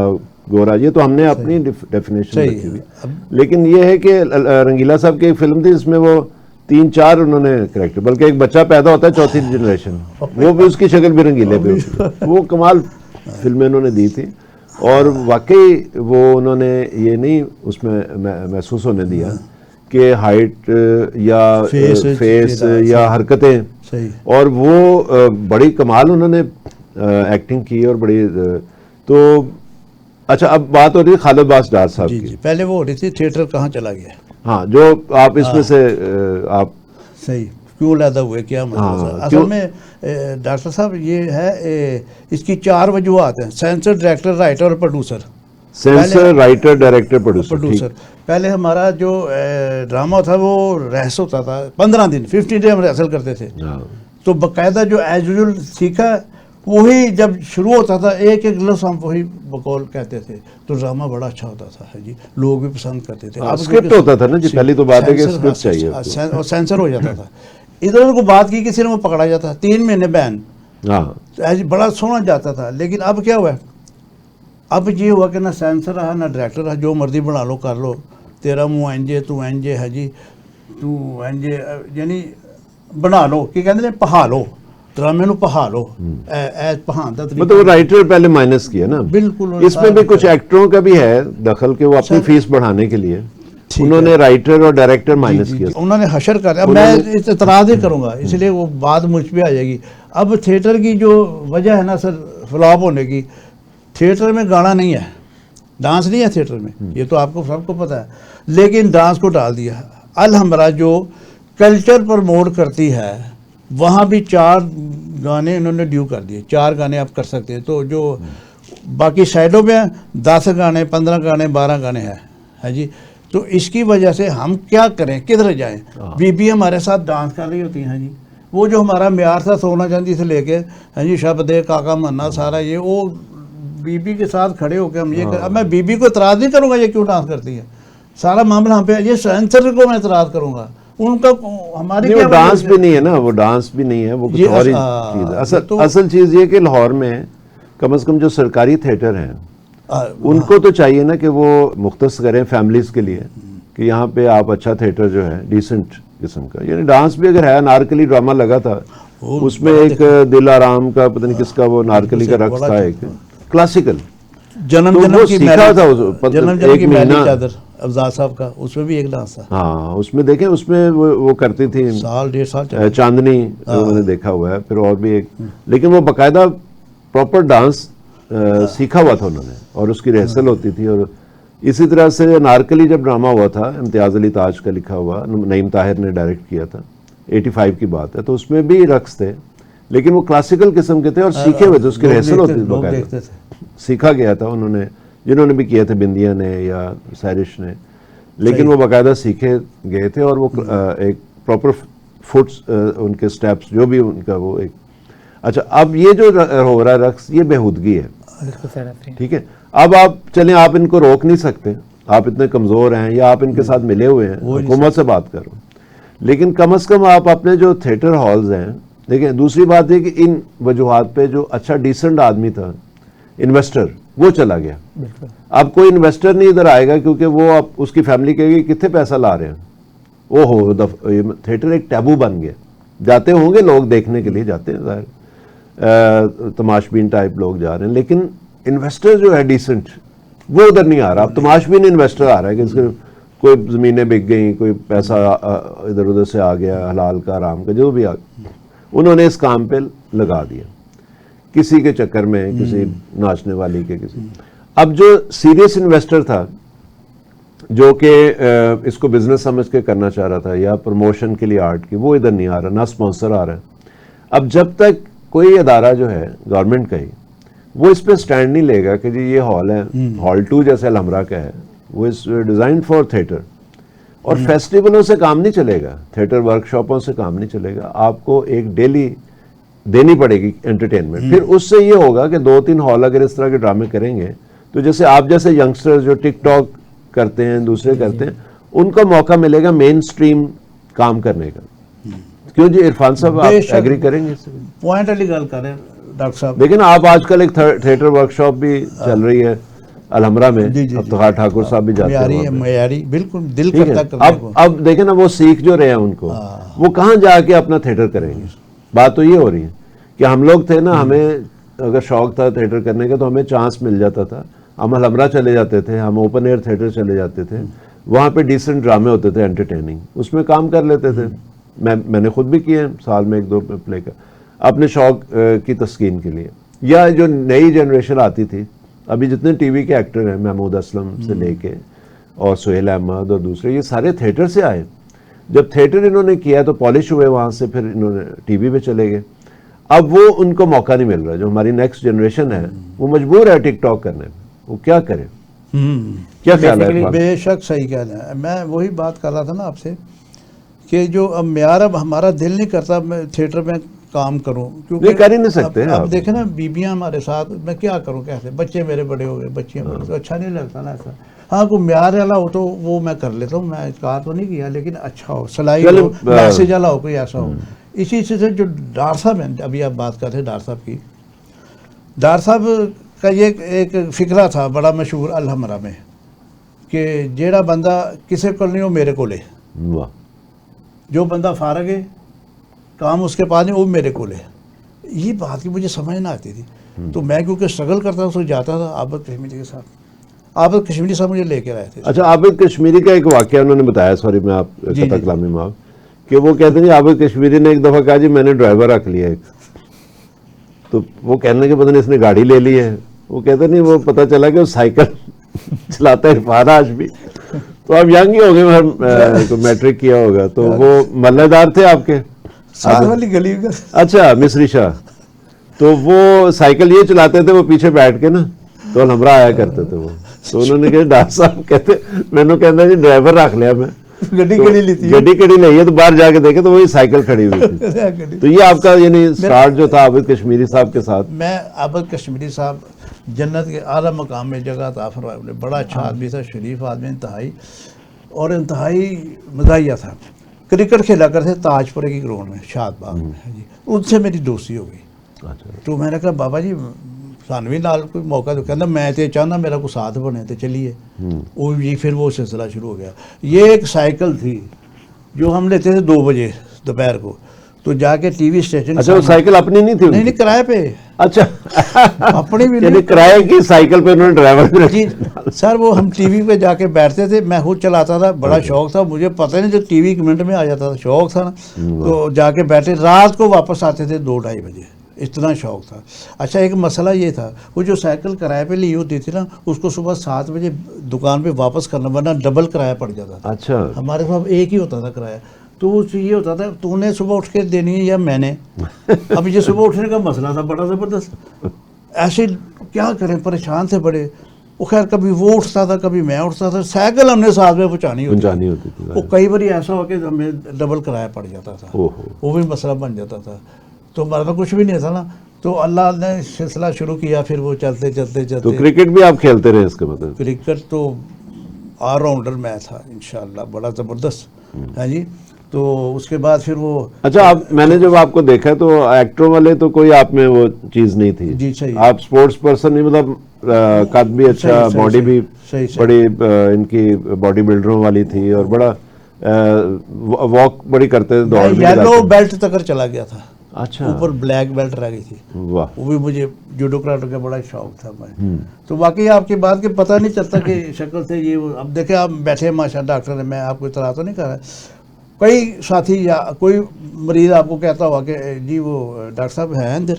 गोरा, ये तो हमने अपनी डेफिनेशन सही रखी हुई। है। लेकिन ये है कि रंगीला साहब की एक फिल्म थी जिसमें वो 3-4 उन्होंने करेक्टर, बल्कि एक बच्चा पैदा होता है चौथी जनरेशन, वो भी उसकी शक्ल भी रंगीले पे होती है। वो कमाल फिल्में उन्होंने दी थी और वाकई वो उन्होंने ये नहीं उसमें महसूस होने दिया कि हाइट या फेस या हरकतें, सही। और वो बड़ी कमाल उन्होंने एक्टिंग की और बड़ी तो अच्छा, अब बात हो रही है खालिद अब्बास डार साहब जी की। जी, पहले वो हो रही थी थिएटर कहाँ चला गया, हाँ, जो आप इसमें से आप सही क्यों लैदा हुए, क्या मतलब हाँ, असल में डॉक्टर साहब ये है, इसकी 4 वजूहत हैं, सेंसर, डायरेक्टर, राइटर और producer. Sensor, writer, director, producer. पहले हमारा जो ड्रामा था वो रहस होता था 15 दिन, 50 डे हम रिहर्सल करते थे। हाँ, तो बाकायदा जो एज यूजुअल सीखा वही जब शुरू होता था, एक एक लफ्ज़ हम वही बकौल कहते थे, तो ड्रामा बड़ा अच्छा होता था है जी, लोग भी पसंद करते थे। स्क्रिप्ट होता था ना जी, पहली तो बात है कि स्क्रिप्ट चाहिए और सेंसर हो जाता था। इधर उनको बात की किसी ने, वो पकड़ा जाता, 3 महीने बैन, हाँ, बड़ा सोना जाता था। लेकिन अब क्या हुआ, अब ये हुआ कि ना सेंसर रहा ना डायरेक्टर रहा, जो मर्जी बना लो कर लो, तेरा मुँह एंजे तू एंजे है जी, तू एंजे यानी बना लो कि कहते हैं पहा लो, ड्रामे नु पहा लो, पहान का तरीका। मतलब राइटर पहले माइनस किया ना, बिल्कुल। इसमें भी कुछ एक्टरों का भी है दखल के वो अपनी फीस बढ़ाने के लिए उन्होंने राइटर और डायरेक्टर माइनस किया, उन्होंने हशर कर। अब मैं इतराज़ ही करूंगा, इसलिए वो बात मुझ पे आ जाएगी। अब थिएटर की जो वजह है ना सर फ्लॉप होने की, थिएटर में गाना नहीं है, डांस नहीं है थिएटर में, ये तो आपको सबको पता है। लेकिन डांस को डाल दिया। अल हमरा जो कल्चर प्रमोट करती है, वहाँ भी 4 गाने इन्होंने ड्यू कर दिए, 4 गाने आप कर सकते हैं। तो जो बाकी साइडों पे 10 गाने, 15 गाने, 12 गाने हैं है जी। तो इसकी वजह से हम क्या करें, किधर जाएं? बीबी हमारे साथ डांस कर रही होती हैं जी। वो जो हमारा म्यार था सोना चांदी से लेके है जी, शब्द काका मन्ना सारा ये, वो बीबी के साथ खड़े होकर हम ये कर। अब मैं बीबी को इतराज़ नहीं करूँगा ये क्यों डांस करती है, सारा मामला हम पे, ये सेंसर को मैं इतराज़ करूँगा, उनका हमारी वो डांस भी नहीं है ना, वो डांस भी नहीं है, वो कुछ और ही चीज़ है। असल चीज़ ये कि लाहौर में कम से कम जो सरकारी थिएटर हैं उनको तो चाहिए ना कि वो मुख्तस करें फैमिलीज़ के लिए कि यहाँ पे आप अच्छा थिएटर जो है डिसेंट किस्म का, यानी डांस भी अगर है, नारकली ड्रामा लगा था उसमें एक दिल आराम का पता नहीं किसका वो नारकली का रक्स था एक, क्लासिकल। जन्म तो जन्म वो की सीखा मैली- था जन्म जन्म एक की मैली महीना। चादर अफजाल साहब का, उसमें भी एक डांस था। हाँ, उसमें देखें, उसमें वो करती थी साल 1.5 साल चला। चांदनी, मैंने देखा हुआ है, फिर और भी एक, लेकिन वो बकायदा प्रॉपर डांस सीखा हुआ था उन्होंने, और उसकी रिहर्सल होती थी। और इसी तरह से अनारकली जब ड्रामा हुआ था, इम्तियाज़ अली ताज का लिखा हुआ, नईम ताहिर ने डायरेक्ट किया था, 85 की बात है, तो उसमें भी रक्स थे, लेकिन वो क्लासिकल किस्म के थे और सीखे हुए थे, उसकी लोग रिहर्सल देखते- होती थी लोग बकायदा, देखते थे। सीखा गया था उन्होंने, जिन्होंने भी किया था, बिंदिया ने या सैरिश ने, लेकिन सही। वो बाकायदा सीखे गए थे, और वो एक प्रॉपर फुट्स, उनके स्टेप्स जो भी उनका वो एक। अच्छा, अब ये जो हो रहा है रक्स, ये बेहूदगी है, बिल्कुल सर आपने। ठीक है। अब आप चलें, आप इनको रोक नहीं सकते, आप इतने कमज़ोर हैं, या आप इनके साथ मिले हुए हैं, वो नहीं हुकूमत से बात करो, लेकिन कम अज़ कम आप अपने जो थिएटर हॉल्स हैं, देखिए दूसरी बात है कि इन वजूहात पे जो अच्छा डिसेंट आदमी था, इन्वेस्टर, वो चला गया। बिल्कुल अब कोई इन्वेस्टर नहीं इधर आएगा, क्योंकि वो अब उसकी फैमिली कहेगी कितने पैसा ला रहे हैं, वो हो थिएटर एक टैबू बन गया। जाते होंगे लोग देखने के लिए, जाते हैं ज़ाहिर, तमाशबीन टाइप लोग जा रहे हैं, लेकिन इन्वेस्टर जो है डिसेंट, वो उधर नहीं आ रहा। अब तमाशबीन इन्वेस्टर आ रहा है कि इसके कोई ज़मीनें बिक गई, कोई पैसा इधर उधर से आ गया, हलाल का हराम का जो भी आ गया, उन्होंने इस काम पे लगा दिया, किसी के चक्कर में, किसी नाचने वाली के, किसी। अब जो सीरियस इन्वेस्टर था, जो कि इसको बिजनेस समझ के करना चाह रहा था, या प्रमोशन के लिए आर्ट की, वो इधर नहीं आ रहा, ना स्पॉन्सर आ रहा है। अब जब तक कोई अदारा जो है गवर्नमेंट का ही, वो इस पे स्टैंड नहीं लेगा कि जी ये हॉल है, हॉल 2 जैसे अलहमरा का है, वो इज डिज़ाइन फॉर थिएटर, और फेस्टिवलों से काम नहीं चलेगा, थिएटर वर्कशॉपों से काम नहीं चलेगा, आपको एक डेली देनी पड़ेगी एंटरटेनमेंट। फिर उससे ये होगा कि 2-3 हॉल अगर इस तरह के ड्रामे करेंगे, तो जैसे आप जैसे यंगस्टर्स जो टिकटॉक करते हैं, दूसरे करते हैं, उनको मौका मिलेगा मेन स्ट्रीम काम करने का। क्यों जी इरफान साहब, आप बेशक। एग्री करेंगे इससे? पॉइंट वाली गल करें डॉक्टर साहब। लेकिन आप आजकल एक थिएटर वर्कशॉप भी चल रही है अलहमरा में, जी, जी, अफ्तार ठाकुर साहब भी जाते मयारी है, हैं वहाँ पे। मयारी, बिल्कुल दिल ठीक करता है। करने को। अब देखें ना, वो सीख जो रहे हैं उनको, वो कहाँ जाके अपना थिएटर करेंगे। बात तो ये हो रही है कि हम लोग थे ना, हमें अगर शौक था थिएटर करने का, तो हमें चांस मिल जाता था, हम अलहमरा चले जाते थे, हम ओपन एयर थिएटर चले जाते थे, वहाँ पे डिसेंट ड्रामे होते थे एंटरटेनिंग, उसमें काम कर लेते थे। मैंने खुद भी किए, साल में 1-2 प्ले का, अपने शौक की तस्कीन के लिए। या जो नई जनरेशन आती थी, अभी जितने टीवी के एक्टर हैं, महमूद असलम से लेके और सुहेल अहमद और दूसरे, ये सारे थिएटर से आए। जब थिएटर इन्होंने किया तो पॉलिश हुए, वहाँ से फिर इन्होंने टीवी पे चले गए। अब वो उनको मौका नहीं मिल रहा, जो हमारी नेक्स्ट जनरेशन है वो मजबूर है टिकटॉक करने में, वो क्या करे? क्या ख्याल है इरफान? बेशक सही कह रहे हैं। मैं वही बात कर रहा था ना आपसे कि जो अब म्यार, अब हमारा दिल नहीं करता मैं थिएटर में काम करूं, नहीं, कर ही नहीं सकते अब आप। देखें ना, बीबियां हमारे साथ, मैं क्या करूं, कैसे, बच्चे मेरे बड़े हो गए, बच्चियां बड़ी, तो अच्छा नहीं लगता ना ऐसा। हाँ, कोई म्यार वाला हो तो वो मैं कर लेता हूँ, मैं कहा तो नहीं किया, लेकिन अच्छा हो, सिलाई चलो, हो, मैसेज वाला हो, कोई ऐसा हो। इसी से जो डार साहब हैं, अभी आप बात कर रहे हैं डार साहब की, डार साहब का ये एक फिक्रा था बड़ा मशहूर अलहमरा में कि जेड़ा बंदा किसी को नहीं, वो मेरे को ले, वाह, जो बंदा फारग है, काम उसके पास नहीं, वो मेरे को ले। ये बात की मुझे समझ ना आती थी, तो मैं क्योंकि स्ट्रगल करता था, तो जाता था आबिद कश्मीरी के साथ। आबिद कश्मीरी साहब मुझे लेके आए थे। अच्छा, आबिद कश्मीरी का एक वाकया उन्होंने बताया, सॉरी मैं आप जी, कथा जी। कलामी माफ, कि वो कहते हैं आबिद कश्मीरी ने एक दफ़ा कहा जी मैंने ड्राइवर रख लिया एक, तो वो कहने के पता नहीं इसने गाड़ी ले ली है, वो कहते नहीं, वो पता चला कि वो साइकिल चलाता है इरफान आज भी। तो आप यंग ही हो गए, तो मैट्रिक किया होगा, तो वो मल्लेदार थे आपके साथ वाली गली का। अच्छा, मिस्री शाह, तो वो साइकिल ये चलाते थे, वो पीछे बैठ के ना, तो अलहमरा आया करते थे वो। तो उन्होंने कहा डॉक्टर साहब कहते, मैंने कहना जी ड्राइवर रख लिया मैं, गड्डी तो कड़ी ली थी। गड्डी कड़ी नहीं है, तो बाहर जाके देखे तो वही साइकिल खड़ी हुई थी। तो ये आपका यानी स्टार्ट जो था आबिद कश्मीरी साहब के साथ? मैं आबिद कश्मीरी साहब जन्नत के आला मकाम में जगह अता फरमाए, उन्हें बड़ा अच्छा आदमी था, शरीफ आदमी इंतहाई, और इंतहाई मज़ाहिया था। क्रिकेट खेला करते ताजपुरे की ग्राउंड में, शादबाग में जी, उनसे मेरी दोस्ती हो गई। अच्छा, तो मैंने कहा बाबा जी सानू भी नाल कोई मौका दो, कहना मैं तो चाहना मेरा कोई साथ बने, तो चलिए। वो जी फिर वो सिलसिला शुरू हो गया। ये एक साइकिल थी जो हम लेते थे 2 बजे दोपहर को, तो जाके टीवी स्टेशन, अच्छा वो साइकिल अपनी नहीं थी नहीं उनकी? नहीं किराए पे, अच्छा अपनी भी यानी नहीं। किराए की साइकिल पे उन्होंने ड्राइवर भी जी सर, वो हम टीवी पे जाके बैठते थे, मैं खुद चलाता था, बड़ा शौक था मुझे, पता ही नहीं जो टीवी एक मिनट में आ जाता था, शौक था ना। तो जाके बैठे, रात को वापस आते थे 2-2:30 बजे, इतना शौक था। अच्छा एक मसला ये था, वो जो साइकिल किराए पे ली होती थी ना, उसको सुबह 7 बजे दुकान पे वापस करना, वरना डबल किराया पड़ जाता था। अच्छा हमारे पास एक ही होता था किराया, तो उससे ये होता था तूने सुबह उठ के देनी है या मैंने। अब ये सुबह उठने का मसला था बड़ा ज़बरदस्त, ऐसे क्या करें, परेशान थे बड़े। वो खैर कभी वो उठता था कभी मैं उठता था, साइकिल हमने साथ में पहुँचानी होती थी। वो कई बार ऐसा हो कि हमें डबल किराया पड़ जाता था, ओहो। वो भी मसला बन जाता था। तो हमारा तो कुछ भी नहीं था ना, तो अल्लाह ने सिलसिला शुरू किया, फिर वो चलते चलते तो चलते। क्रिकेट भी आप खेलते रहे इसका मतलब? क्रिकेट तो ऑलराउंडर मैं था इंशाल्लाह, बड़ा ज़बरदस्त है जी। तो उसके बाद फिर वो, अच्छा आप, मैंने जब आपको देखा तो एक्टरों वाले तो कोई आप में वो चीज नहीं थी जी सही, आप स्पोर्ट्स पर्सन नहीं, मतलब कद भी अच्छा, सही, सही, बॉडी सही, भी सही, सही। बड़ी इनकी बॉडी बिल्डरों वाली थी, और बड़ा वॉक बड़ी करते थे, दौड़ भी येलो लगाते थे। बेल्ट तक चला गया था, अच्छा ऊपर ब्लैक बेल्ट रह गई थी, वाह। वो भी मुझे जूडो कराटे का बड़ा शौक था मैं। तो वाकई आपकी बात के पता नहीं चलता कि शक्ल से ये वो। अब देखे आप बैठे माशा डॉक्टर है, मैं आपको इतला तो नहीं कर रहा, कई साथी या कोई मरीज आपको कहता होगा कि जी वो डॉक्टर साहब हैं अंदर,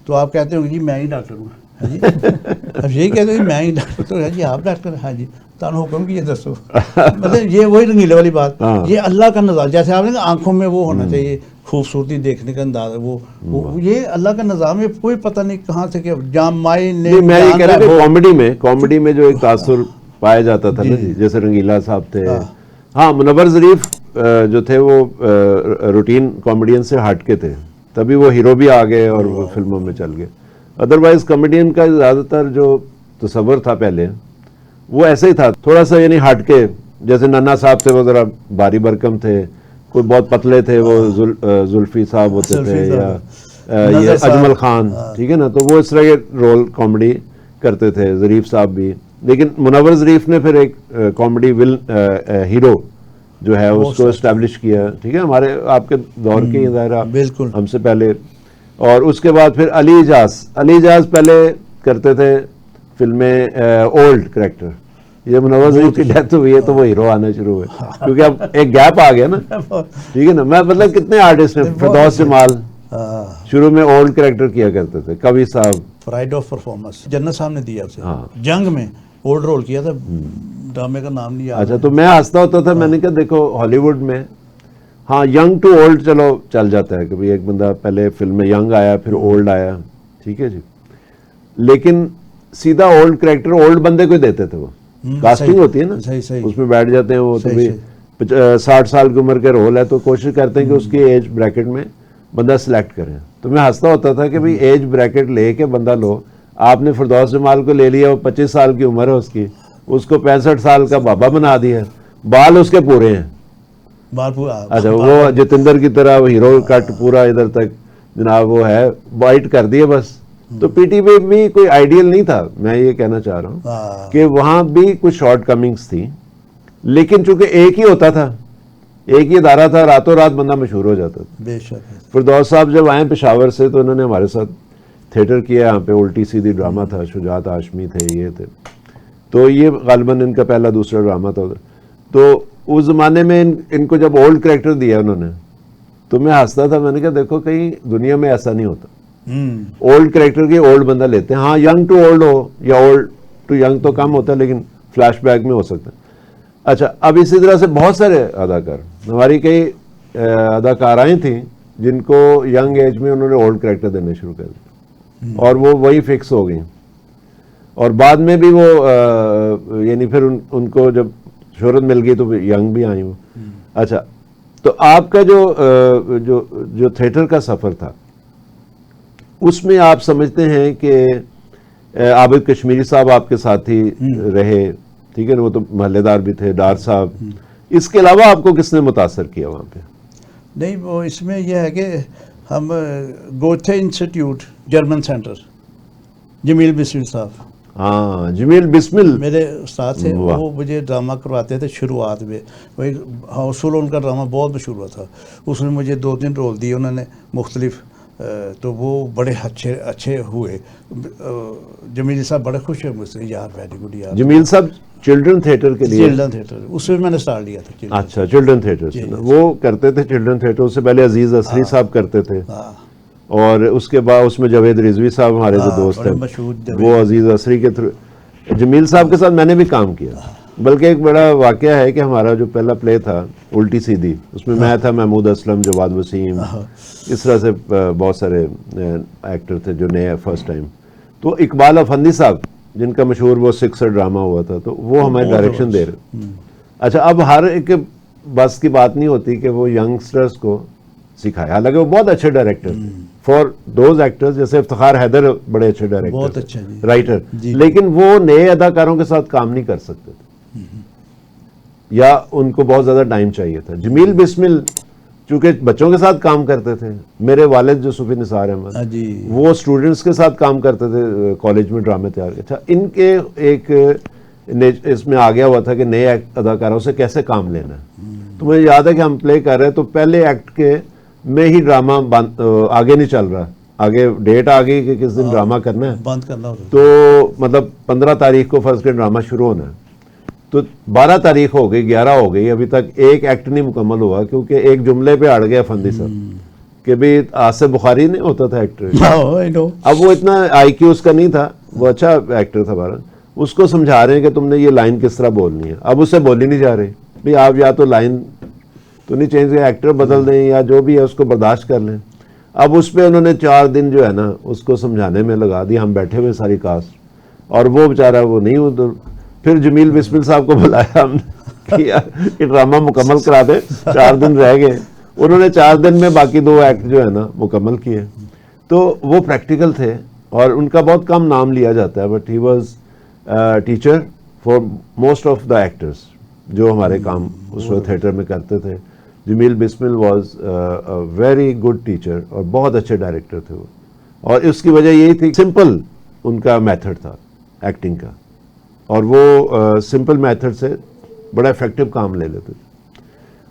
तो आप कहते हो जी मैं ही डॉक्टर हूँ, हाँ जी। अब यही कहते हो मैं ही डॉक्टर, तो है जी आप डॉक्टर, हाँ जी तान हुक्म की ये दसो। मतलब ये वही रंगीले वाली बात, हाँ। ये अल्लाह का नज़ारा, जैसे आपने कहा आंखों में वो होना चाहिए खूबसूरती देखने का अंदाज, वो ये अल्लाह का निज़ाम है, कोई पता नहीं कहाँ से क्या जामाई ने। नहीं, मैं ये कह रहा था वो- कॉमेडी में जो एक तासुर पाया जाता था ना जी, जैसे रंगीला साहब थे, हाँ। हाँ मुनव्वर ज़रीफ जो थे वो रूटीन कॉमेडियन से हट के थे, तभी वो हीरो भी आ गए और वो फिल्मों में चल गए। अदरवाइज कॉमेडियन का ज़्यादातर जो तस्वर था पहले वो ऐसे ही था, थोड़ा सा यानी हट के, जैसे नन्ना साहब थे वो ज़रा भारी भरकम थे, कोई बहुत पतले थे वो जुल्फी साहब होते थे, जुल्फी या साहब, ये नज़र साहब, अजमल खान, ठीक है ना, तो वो इस तरह के रोल कॉमेडी करते थे, ज़रीफ साहब भी। लेकिन मुनव्वर ज़रीफ ने फिर एक कॉमेडी हीरो जो है उसको एस्टेब्लिश किया, ठीक है, हमारे आपके दौर के दायरा बिल्कुल हमसे पहले। और उसके बाद फिर अली इजाज पहले करते थे फिल्में ओल्ड कैरेक्टर, ये मुनव्वर ज़रीफ की डेथ हुई है तो वो हीरो आना शुरू हुए, क्योंकि अब एक गैप आ गया ना, ठीक है ना। मैं मतलब कितने आर्टिस्ट हैं, फिरदौस जमाल शुरू में ओल्ड कैरेक्टर किया करते थे, कवि साहब, प्राइड ऑफ परफॉर्मेंस जन्नत साहब ने दिया उसे, हाँ। जंग में ओल्ड रोल किया था, ड्रामे का नाम नहीं याद। अच्छा तो मैं हंसता होता था, मैंने कहा देखो हॉलीवुड में हाँ यंग टू ओल्ड चलो चल जाता है, कभी एक बंदा पहले फिल्म में यंग आया फिर ओल्ड आया, ठीक है जी, लेकिन सीधा ओल्ड कैरेक्टर ओल्ड बंदे को ही देते थे, वो कास्टिंग होती है ना, सही उसमें बैठ जाते हैं वो, तो सही, भी 60 साल की उम्र के रोल है तो कोशिश करते हैं कि उसकी एज ब्रैकेट में बंदा सिलेक्ट करें। तो मैं हंसता होता था कि भाई एज ब्रैकेट लेके बंदा लो, आपने फिरदौस जमाल को ले लिया, वो 25 साल की उम्र है उसकी, उसको 65 साल का बाबा बना दिया, बाल उसके पूरे हैं, अच्छा वो जितेंद्र की तरह वो हीरो कट पूरा इधर तक जनाब वो है, वाइट कर दिए बस। तो पीटी में भी कोई आइडियल नहीं था, मैं ये कहना चाह रहा हूँ कि वहाँ भी कुछ शॉर्ट कमिंग्स थी, लेकिन चूंकि एक ही होता था, एक ही इदारा था, रातों रात बंदा मशहूर हो जाता था। बेशक। फिरदौस साहब जब आए पेशावर से तो उन्होंने हमारे साथ थिएटर किया, यहाँ पे उल्टी सीधी ड्रामा था, शुजात आशमी थे, ये थे, तो ये गालिबन इनका पहला दूसरा ड्रामा था। तो उस ज़माने में इनको जब ओल्ड कैरेक्टर दिया उन्होंने, तो मैं हंसता था, मैंने कहा देखो कहीं दुनिया में ऐसा नहीं होता, ओल्ड कैरेक्टर की ओल्ड बंदा लेते हैं, हाँ यंग टू ओल्ड हो या ओल्ड टू यंग तो कम होता है, लेकिन फ्लैशबैक में हो सकता है। अच्छा अब इसी तरह से बहुत सारे अदाकार, हमारी कई अदाकाराएँ थी जिनको यंग एज में उन्होंने ओल्ड कैरेक्टर देने शुरू कर दिए, और वो वही फिक्स हो गई, और बाद में भी वो यानी फिर उनको जब शोहरत मिल गई तो यंग भी आई वो। अच्छा तो आपका जो थिएटर का सफ़र था उसमें आप समझते हैं कि आबिद कश्मीरी साहब आपके साथी रहे, ठीक है ना, वो तो महल्लेदार भी थे, डार साहब, इसके अलावा आपको किसने मुतासर किया वहाँ पे? नहीं वो इसमें यह है कि हम Goethe institute German centre, Jamil Bismil साहब, हाँ, जमील बिस्मिल। मेरे उस्ताद थे, वाह। वो मुझे ड्रामा करवाते थे शुरुआत में। वो एक हाउसफुल उनका ड्रामा बहुत मशहूर हुआ था, उसमें मुझे 2-3 रोल दिए उन्होंने मुख्तलिफ, तो वो बड़े अच्छे अच्छे हुए। जमील साहब बड़े खुश हुए मुझसे, यार वेरी गुड यार। जमील साहब चिल्ड्रन थिएटर के लिए, चिल्ड्रन थिएटर उसमें मैंने स्टार्ट लिया था। चिल्ड्रन अच्छा, चिल्ड्रन थिएटर से ना, वो करते थे चिल्ड्रन थिएटर। उससे पहले अजीज असरी साहब करते थे, हाँ, और उसके बाद उसमें जावेद रिजवी साहब हमारे जो हाँ, दोस्त बड़े हैं, मशहूर जावेद। वो अजीज असरी के थ्रू। जमील साहब के साथ मैंने भी काम किया, बल्कि एक बड़ा वाकया है कि हमारा जो पहला प्ले था उल्टी सीधी, उसमें मैं था, महमूद असलम, जवाद वसीम, इस तरह से बहुत सारे एक्टर थे जो नए फर्स्ट टाइम। तो इकबाल अफंदी साहब जिनका मशहूर वो सिक्सर ड्रामा हुआ था, तो वो हमें डायरेक्शन दे रहे। अच्छा, अब हर एक बस की बात नहीं होती कि वो यंगस्टर्स को सिखाए, हालांकि वो बहुत अच्छे डायरेक्टर थे फॉर दोज एक्टर्स, जैसे इफ्तिखार हैदर बड़े अच्छे डायरेक्टर, बहुत अच्छा जी, राइटर, जी। लेकिन वो नए अदाकारों के साथ काम नहीं कर सकते थे, या उनको बहुत ज्यादा टाइम चाहिए था। जमील बिस्मिल चूंकि बच्चों के साथ काम करते थे, मेरे वालिद जो सूफी निसार हाँ अहमद, जी, वो स्टूडेंट्स के साथ काम करते थे कॉलेज में ड्रामे तैयार। अच्छा, इनके एक इसमें आ गया हुआ था कि नए अदाकारों से कैसे काम लेना है। तो मुझे याद है कि हम प्ले कर रहे हैं, तो पहले एक्ट के में ही ड्रामा आगे नहीं चल रहा, आगे डेट आ गई कि किस दिन ड्रामा करना है, बंद करना होता। तो मतलब 15 तारीख को फर्स्ट डे ड्रामा शुरू होना है, तो 12 तारीख हो गई, 11 हो गई, अभी तक एक एक्ट नहीं मुकम्मल हुआ, क्योंकि एक जुमले पे अड़ गया फंदी साहब कि भी आसिफ बुखारी नहीं होता था एक्टर, अब वो इतना IQ उसका नहीं था, वो अच्छा एक्टर था हमारा, उसको समझा रहे हैं कि तुमने ये लाइन किस तरह बोलनी है, अब उससे बोली नहीं जा रही। भाई आप या तो लाइन तो नहीं चेंज, एक्टर बदल दें या जो भी है उसको बर्दाश्त कर लें। अब उस पर उन्होंने 4 दिन जो है ना उसको समझाने में लगा दिया, हम बैठे हुए सारी कास्ट, और वो बेचारा वो नहीं उधर। फिर जमील बिस्मिल साहब को बुलाया हमने कि यार ये ड्रामा मुकम्मल करा दे, 4 दिन रह गए। उन्होंने 4 दिन में बाकी 2 एक्ट जो है ना मुकम्मल किए। तो वो प्रैक्टिकल थे और उनका बहुत कम नाम लिया जाता है, but he was teacher for most of the actors जो हमारे काम उस वक्त थिएटर में करते थे। Jamil Bismil was a very good teacher और बहुत अच्छे डायरेक्टर थे वो, और उसकी वजह यही थी सिंपल उनका मेथड था एक्टिंग का, और वो सिंपल मेथड से बड़ा इफेक्टिव काम ले लेते थे,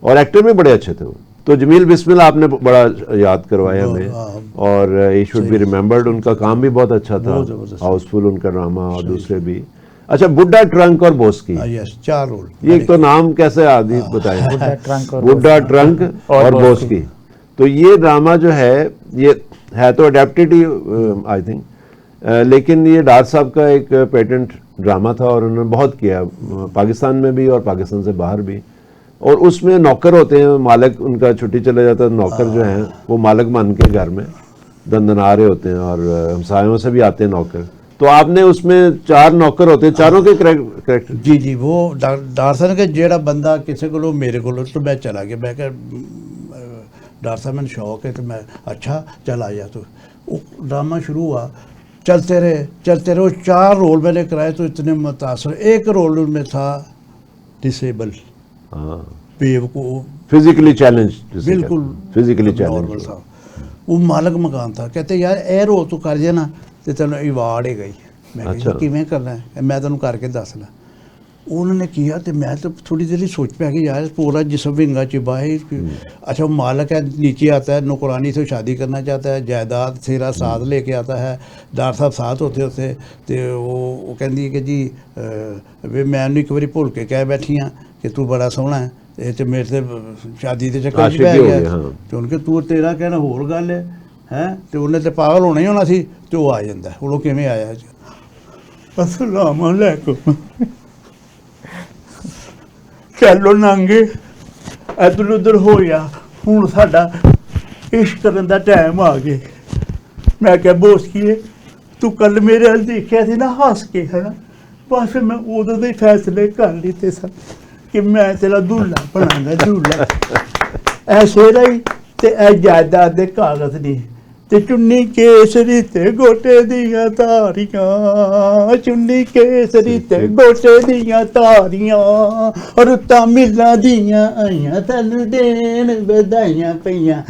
और एक्टर भी बड़े अच्छे थे वो। तो जमील बिस्मिल आपने बड़ा याद करवाया हमें, और ही शुड बी रिमेंबर्ड। उनका काम भी बहुत अच्छा था, हाउसफुल उनका ड्रामा और दूसरे भी। अच्छा, बुड्ढा ट्रंक और बोस्की, यस, 4 रोल। ये एक तो नाम कैसे आदि बताएं, बुड्ढा ट्रंक और बोस्की। तो ये ड्रामा जो है ये है तो अडेप्टेड ही आई थिंक, लेकिन ये डार साहब का एक पेटेंट ड्रामा था और उन्होंने बहुत किया पाकिस्तान में भी और पाकिस्तान से बाहर भी। और उसमें नौकर होते हैं, मालिक उनका छुट्टी चले जाता है, नौकर जो हैं वो मालिक मान के घर में दंदना रहे होते हैं, और हमसायों से भी आते हैं नौकर। तो आपने उसमें 4 नौकर होते हैं, चारों के करेक्टर? जी जी, वो डार साहब के जेड़ा बंदा किसी को मेरे को, तो मैं चला गया, मैं डार साहब मैंने शौक है, तो मैं अच्छा चल आया। तो वो ड्रामा शुरू हुआ, चलते रहे वो 4 रोल मैंने कराए, तो इतने मुतासर। एक रोल में था डिसेबल, बेवकूफ, फिजिकली चैलेंज, बिल्कुल फिजिकली नॉर्मल चैलेंज था। वो मालक मकान था, कहते यार ए रोल तू कर जे ना ते तेन अवार्ड है गई। मैं अच्छा। किवें करना है, मैं तेन करके दसना। उन्होंने किया, तो मैं तो थोड़ी देर ही सोच पाया कि यार पूरा जिसम विंगा चिबाही। अच्छा, वो मालक है, नीचे आता है, नौकरानी से शादी करना चाहता है, जायदाद सेरा साथ लेके आता है, डार साहब साथ होते तो वो कहती है कि जी वे मैंने एक बारी भुल के कह बैठी हाँ कि तू बड़ा सोहना है, तो मेरे से शादी के चक्कर च पै गया। तो उनके तू तेरा कहना होर गल है, तो उन्हें तो पागल होना ही होना सी, तो वो आ जाता है। वो किवें आया? अस्सलाम वालेकुम, चलो नांगे इधर उधर होया, हुण साडा इश्क करन दा टाइम आ गया। मैं क्या बोस्कीए, तू कल मेरे हल देखिया सी ना हस के, है ना, बस मैं उदों दे फैसले कर लीते सन कि मैं तेरा दूल्हा बनांगा, दूल्हा। ऐसे रही ते ऐ जायदाद दे कागज नहीं, ते चुन्नी केसरी ते गोटे दियां तारियां, चुन्नी केसरी ते गोटे दियां तारियां, और रुत्तां मिलां दियां आइयां, तैनूं देन बधाइयां पईयां,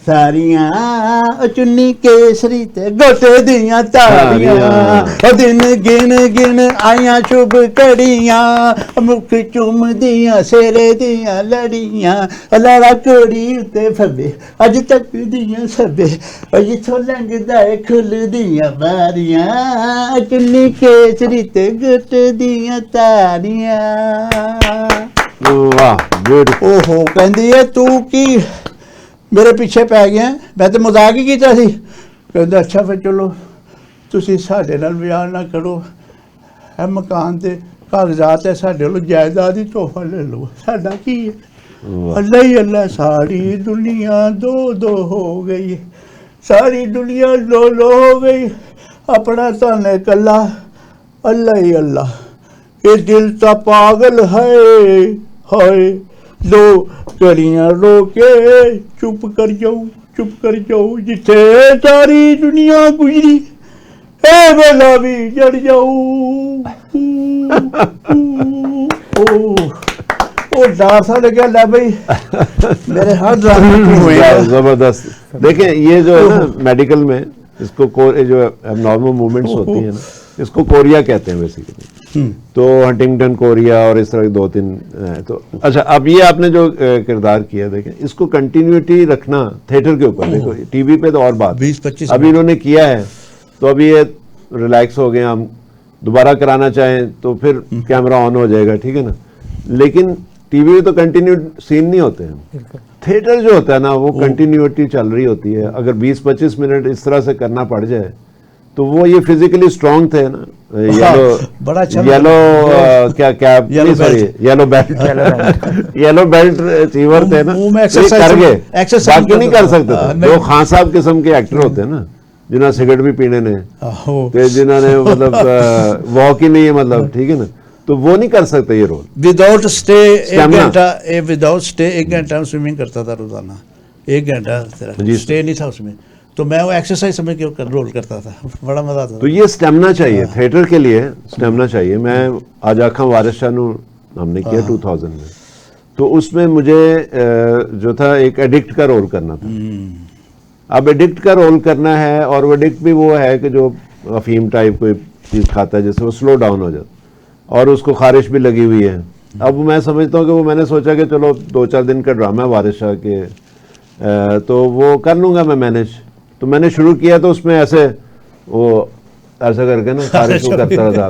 ਸਾਰੀਆਂ ਚੁੰਨੀ ਕੇਸਰੀ ਤੇ ਗੋਟੇ ਦੀਆਂ ਤਾਰੀਆਂ ਉਹ ਦਿਨ ਗਿਣ ਗਿਣ ਆਈਆਂ ਸ਼ੁਭ ਘੜੀਆਂ ਮੁਖ ਚੁੰਮਦੀਆਂ ਸਿਰੇ ਦੀਆਂ ਲੜੀਆਂ ਲੜਾ ਕੋੜੀ ਉੱਤੇ ਫੱਬੇ ਅੱਜ ਤੱਕ ਦੀਆਂ ਸਭੇ ਜਿੱਥੋਂ ਲੰਘਦਾ ਏ ਖੁੱਲਦੀਆਂ ਬਾਰੀਆਂ ਚੁੰਨੀ ਕੇਸਰੀ ਤੇ ਗੋਟੇ ਦੀਆਂ ਤਾਰੀਆਂ वाह गुड ਓਹੋ ਕਹਿੰਦੀ ਏ ਤੂੰ ਕੀ ਮੇਰੇ ਪਿੱਛੇ ਪੈ ਗਿਆ ਮੈਂ ਤੇ ਮਜ਼ਾਕ ਹੀ ਕੀਤਾ ਸੀ ਕਹਿੰਦਾ ਅੱਛਾ ਫਿਰ ਚਲੋ ਤੁਸੀਂ ਸਾਡੇ ਨਾਲ ਵਿਆਹ ਨਾ ਕਰੋ ਇਹ ਮਕਾਨ ਤੇ ਕਾਗਜ਼ਾਤ ਹੈ ਸਾਡੇ ਵੱਲੋਂ ਜਾਇਦਾਦ ਹੀ ਤੋਹਫਾ ਲੈ ਲਓ ਸਾਡਾ ਕੀ ਹੈ ਅੱਲਾ ਹੀ ਅੱਲਾ ਸਾਰੀ ਦੁਨੀਆ ਦੋ ਦੋ ਹੋ ਗਈ ਸਾਰੀ ਦੁਨੀਆ ਲੋ ਲੋ ਹੋ ਗਈ ਆਪਣਾ ਧਨ ਇਕੱਲਾ ਅੱਲਾ ਹੀ ਅੱਲਾ ਇਹ ਦਿਲ ਤਾਂ ਪਾਗਲ ਹੈ ਹਾਏ दो कड़ियां रोके चुप कर जाओ जिथे सारी दुनिया गुजरी ए बेला भी जड़ जाऊ ओ डर सा लगे ला भाई मेरे हाथ जबरदस्त। देखें ये जो है ना मेडिकल में इसको जो नॉर्मल मूवमेंट्स होती है ना इसको कोरिया कहते हैं बेसिकली। तो हंटिंगटन कोरिया और इस तरह के 2-3 तो अच्छा अब ये आपने जो किरदार किया देखें इसको कंटिन्यूटी रखना थिएटर के ऊपर देखो टीवी पे तो और बात 20-25 अभी इन्होंने किया है तो अभी ये रिलैक्स हो गए हम दोबारा कराना चाहें तो फिर कैमरा ऑन हो जाएगा ठीक है ना लेकिन टीवी में तो कंटिन्यू सीन नहीं होते हैं थिएटर जो होता है ना वो कंटिन्यूटी चल रही होती है अगर 20-25 मिनट इस तरह से करना पड़ जाए तो वो ये फिजिकली स्ट्रांग थे ना बड़ा अच्छा येलो बेल्ट अचीवर थे ना कर गए बाकी नहीं कर सकते थे जो खान साहब किस्म के एक्टर होते हैं ना जिन्होंने सिगरेट भी पीने ने जिन्होंने मतलब वॉक ही नहीं है मतलब ठीक है ना तो वो नहीं कर सकते ये रोल विदाउट स्टे 1 घंटा स्विमिंग करता था रोजाना 1 घंटा स्टे नहीं था उसमें तो मैं वो एक्सरसाइज समझ के रोल करता था बड़ा मजा आता था तो ये स्टेमिना चाहिए थिएटर के लिए स्टेमिना चाहिए मैं आज आखा वारिस शाह हमने किया 2000 में तो उसमें मुझे जो था एक एडिक्ट का रोल करना था अब एडिक्ट का रोल करना है और वो एडिक्ट भी वो है कि जो अफीम टाइप कोई चीज़ खाता है जिससे वो स्लो डाउन हो जाता और उसको खारिश भी लगी हुई है अब मैं समझता हूँ कि वो मैंने सोचा कि चलो 2-4 दिन का ड्रामा है वारिस शाह के तो वो कर लूँगा मैं मैनेज तो मैंने शुरू किया तो उसमें ऐसे वो ऐसा करके ना खारिश को करता रहा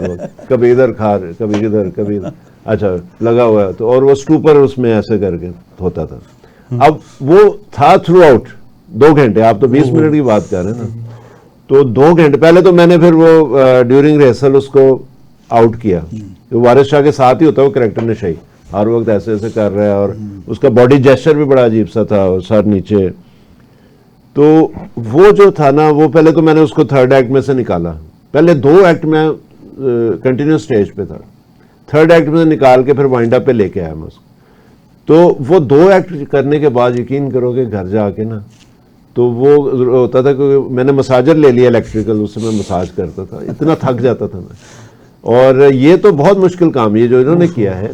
कभी इधर खार कभी इधर कभी इधर अच्छा लगा हुआ है तो और वो स्टूपर उसमें ऐसे करके होता था अब वो था थ्रू आउट 2 घंटे आप तो 20 मिनट की बात कर रहे हैं ना तो 2 घंटे पहले तो मैंने फिर वो ड्यूरिंग रिहर्सल उसको आउट किया तो वारिस शाह के साथ ही होता है वो कैरेक्टर ने सही हर वक्त ऐसे ऐसे कर रहा है और उसका बॉडी जेस्चर भी बड़ा अजीब सा था सर नीचे तो वो जो था ना वो पहले तो मैंने उसको 3rd एक्ट में से निकाला पहले 2 एक्ट में कंटिन्यूस स्टेज पे था 3rd एक्ट में निकाल के फिर वाइंड अप पे लेके आया मैं उसको तो वो 2 एक्ट करने के बाद यकीन करोगे घर जाके ना तो वो होता था कि मैंने मसाजर ले लिया इलेक्ट्रिकल उससे मैं मसाज करता था इतना थक जाता था मैं और ये तो बहुत मुश्किल काम है ये जो इन्होंने किया है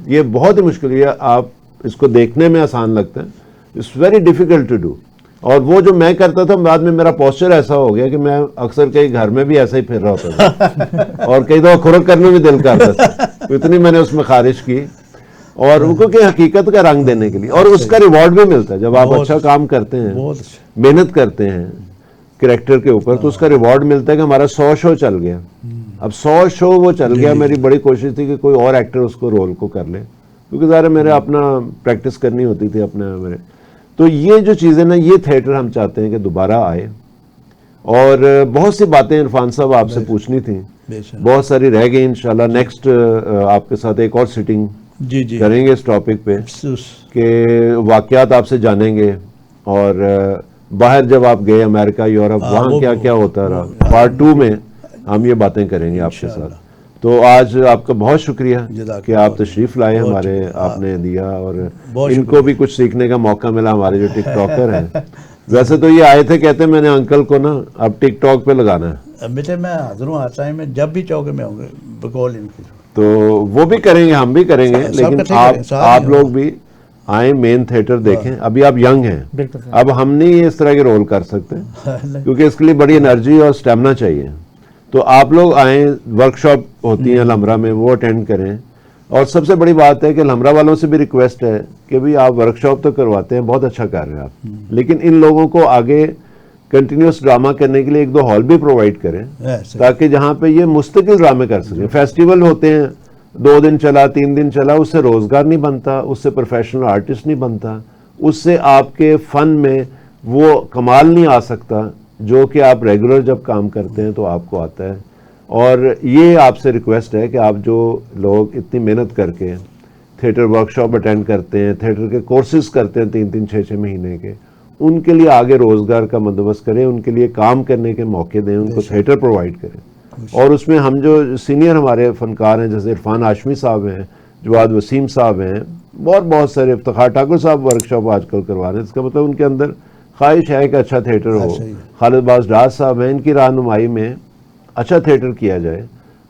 ये बहुत ही मुश्किल है आप इसको देखने में आसान लगता है it's very difficult to do और वो जो मैं करता था बाद में मेरा पोस्चर ऐसा हो गया कि मैं अक्सर कई घर में भी ऐसा ही फिर रहा होता था और कई दफा खुरक करने में दिल करता था तो इतनी मैंने उसमें खारिश की और उनको की हकीकत का रंग देने के लिए और उसका रिवॉर्ड भी मिलता है जब आप अच्छा काम करते हैं मेहनत करते हैं कैरेक्टर के ऊपर तो उसका रिवॉर्ड मिलता है कि हमारा 100 शो चल गया अब 100 शो वो चल गया मेरी बड़ी कोशिश थी कि कोई और एक्टर उसको रोल को कर ले क्योंकि ज़ाहिर मेरे अपना प्रैक्टिस करनी होती थी अपने मेरे तो ये जो चीज़ें ना ये थिएटर हम चाहते हैं कि दोबारा आए और बहुत सी बातें इरफान साहब आपसे पूछनी थी बहुत सारी रह गई इंशाल्लाह नेक्स्ट आपके साथ एक और सिटिंग जी करेंगे इस टॉपिक पे कि वाकयात आपसे जानेंगे और बाहर जब आप गए अमेरिका यूरोप वहाँ क्या क्या होता रहा पार्ट 2 में हम ये बातें करेंगे आपके साथ तो आज आपका बहुत शुक्रिया कि आप तशरीफ लाए हमारे आपने दिया और इनको भी कुछ सीखने का मौका मिला हमारे जो टिकटॉकर हैं वैसे तो ये आए थे कहते मैंने अंकल को ना अब टिकटॉक पे लगाना है बेटे मैं हाजिर हूँ आता है मैं जब भी चाहोगे मैं आऊँगा बकौल इनकी तो वो भी करेंगे हम भी करेंगे लेकिन आप लोग भी आए मेन थिएटर देखें। अभी आप यंग हैं, बिल्कुल सर। अब हम नहीं इस तरह के रोल कर सकते क्योंकि इसके लिए बड़ी एनर्जी और स्टेमिना चाहिए। तो आप लोग आए, वर्कशॉप होती है अलहमरा में, वो अटेंड करें। और सबसे बड़ी बात है कि अलहमरा वालों से भी रिक्वेस्ट है कि भाई आप वर्कशॉप तो करवाते हैं, बहुत अच्छा कर रहे हैं आप, लेकिन इन लोगों को आगे कंटिन्यूस ड्रामा करने के लिए 1-2 हॉल भी प्रोवाइड करें ताकि जहाँ पे ये मुस्तकिल ड्रामे कर सकें। फेस्टिवल होते हैं, 2 दिन चला, 3 दिन चला, उससे रोजगार नहीं बनता, उससे प्रोफेशनल आर्टिस्ट नहीं बनता, उससे आपके फन में वो कमाल नहीं आ सकता जो कि आप रेगुलर जब काम करते हैं तो आपको आता है। और ये आपसे रिक्वेस्ट है कि आप जो लोग इतनी मेहनत करके थिएटर वर्कशॉप अटेंड करते हैं, थिएटर के कोर्सेज करते हैं 3-3, 6-6 महीने के, उनके लिए आगे रोजगार का बंदोबस्त करें, उनके लिए काम करने के मौके दें, उनको थिएटर प्रोवाइड करें। और उसमें हम जो सीनियर हमारे फनकार हैं, जैसे इरफान हाशमी साहब हैं, जवाद वसीम साहब हैं, बहुत सारे, इफ्तिखार ठाकुर साहब वर्कशॉप आजकल करवा रहे हैं। इसका मतलब उनके अंदर ख्वाहिश है कि अच्छा थिएटर हो। खालिद बाज डाज साहब हैं, इनकी रहनुमाई में अच्छा थिएटर किया जाए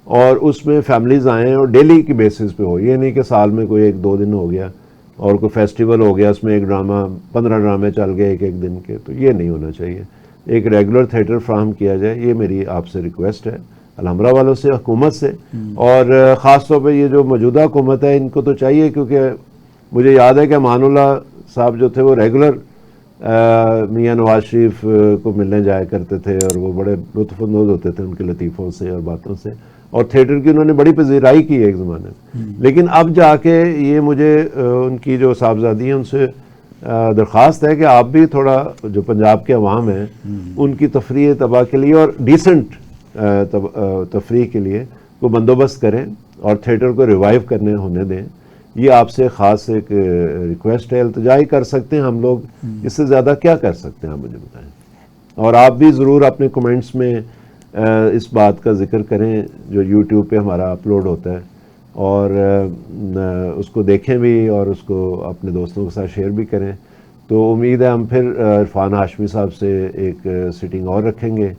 और उसमें फैमिलीज आएँ और डेली की बेसिस पे हो। ये नहीं कि साल में कोई 1-2 दिन हो गया और कोई फेस्टिवल हो गया, उसमें एक ड्रामा, 15 ड्रामे चल गए एक दिन के, तो ये नहीं होना चाहिए। एक रेगुलर थिएटर फ्राहम किया जाए, ये मेरी आपसे रिक्वेस्ट है, अलहमरा वालों से, हुकूमत से। और ख़ास तौर पे ये जो मौजूदा हुकूमत है, इनको तो चाहिए, क्योंकि मुझे याद है कि अमानुल्लाह साहब जो थे वो रेगुलर मियाँ नवाज शरीफ को मिलने जाया करते थे और वो बड़े लुत्फ़अंदोज़ होते थे उनके लतीफ़ों से और बातों से, और थिएटर की उन्होंने बड़ी पजीराई की है एक ज़माने में। लेकिन अब जाके ये मुझे उनकी जो साहबजादी हैं उनसे दरख्वास्त है कि आप भी थोड़ा, जो पंजाब के अवाम हैं उनकी तफरीह तबाह के लिए और डिसेंट तफरीह के लिए को बंदोबस्त करें और थिएटर को रिवाइव करने होने दें। ये आपसे ख़ास एक रिक्वेस्ट है, इल्तिजा ही कर सकते हैं हम लोग, इससे ज़्यादा क्या कर सकते हैं आप मुझे बताएं। और आप भी ज़रूर अपने कमेंट्स में इस बात का जिक्र करें जो यूट्यूब पे हमारा अपलोड होता है, और उसको देखें भी और उसको अपने दोस्तों के साथ शेयर भी करें। तो उम्मीद है हम फिर इरफान हाशमी साहब से एक सिटिंग और रखेंगे।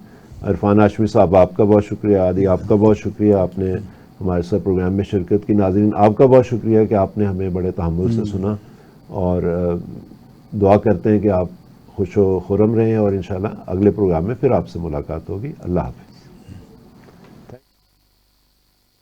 इरफान हाशमी साहब, आपका बहुत शुक्रिया। आदि, आपका बहुत शुक्रिया, आपने हमारे साथ प्रोग्राम में शिरकत की। नाज़रीन, आपका बहुत शुक्रिया कि आपने हमें बड़े तहम्मुल से सुना, और दुआ करते हैं कि आप खुश व खुर्रम रहें और इंशाल्लाह अगले प्रोग्राम में फिर आपसे मुलाकात होगी। अल्लाह हाफ़िज़।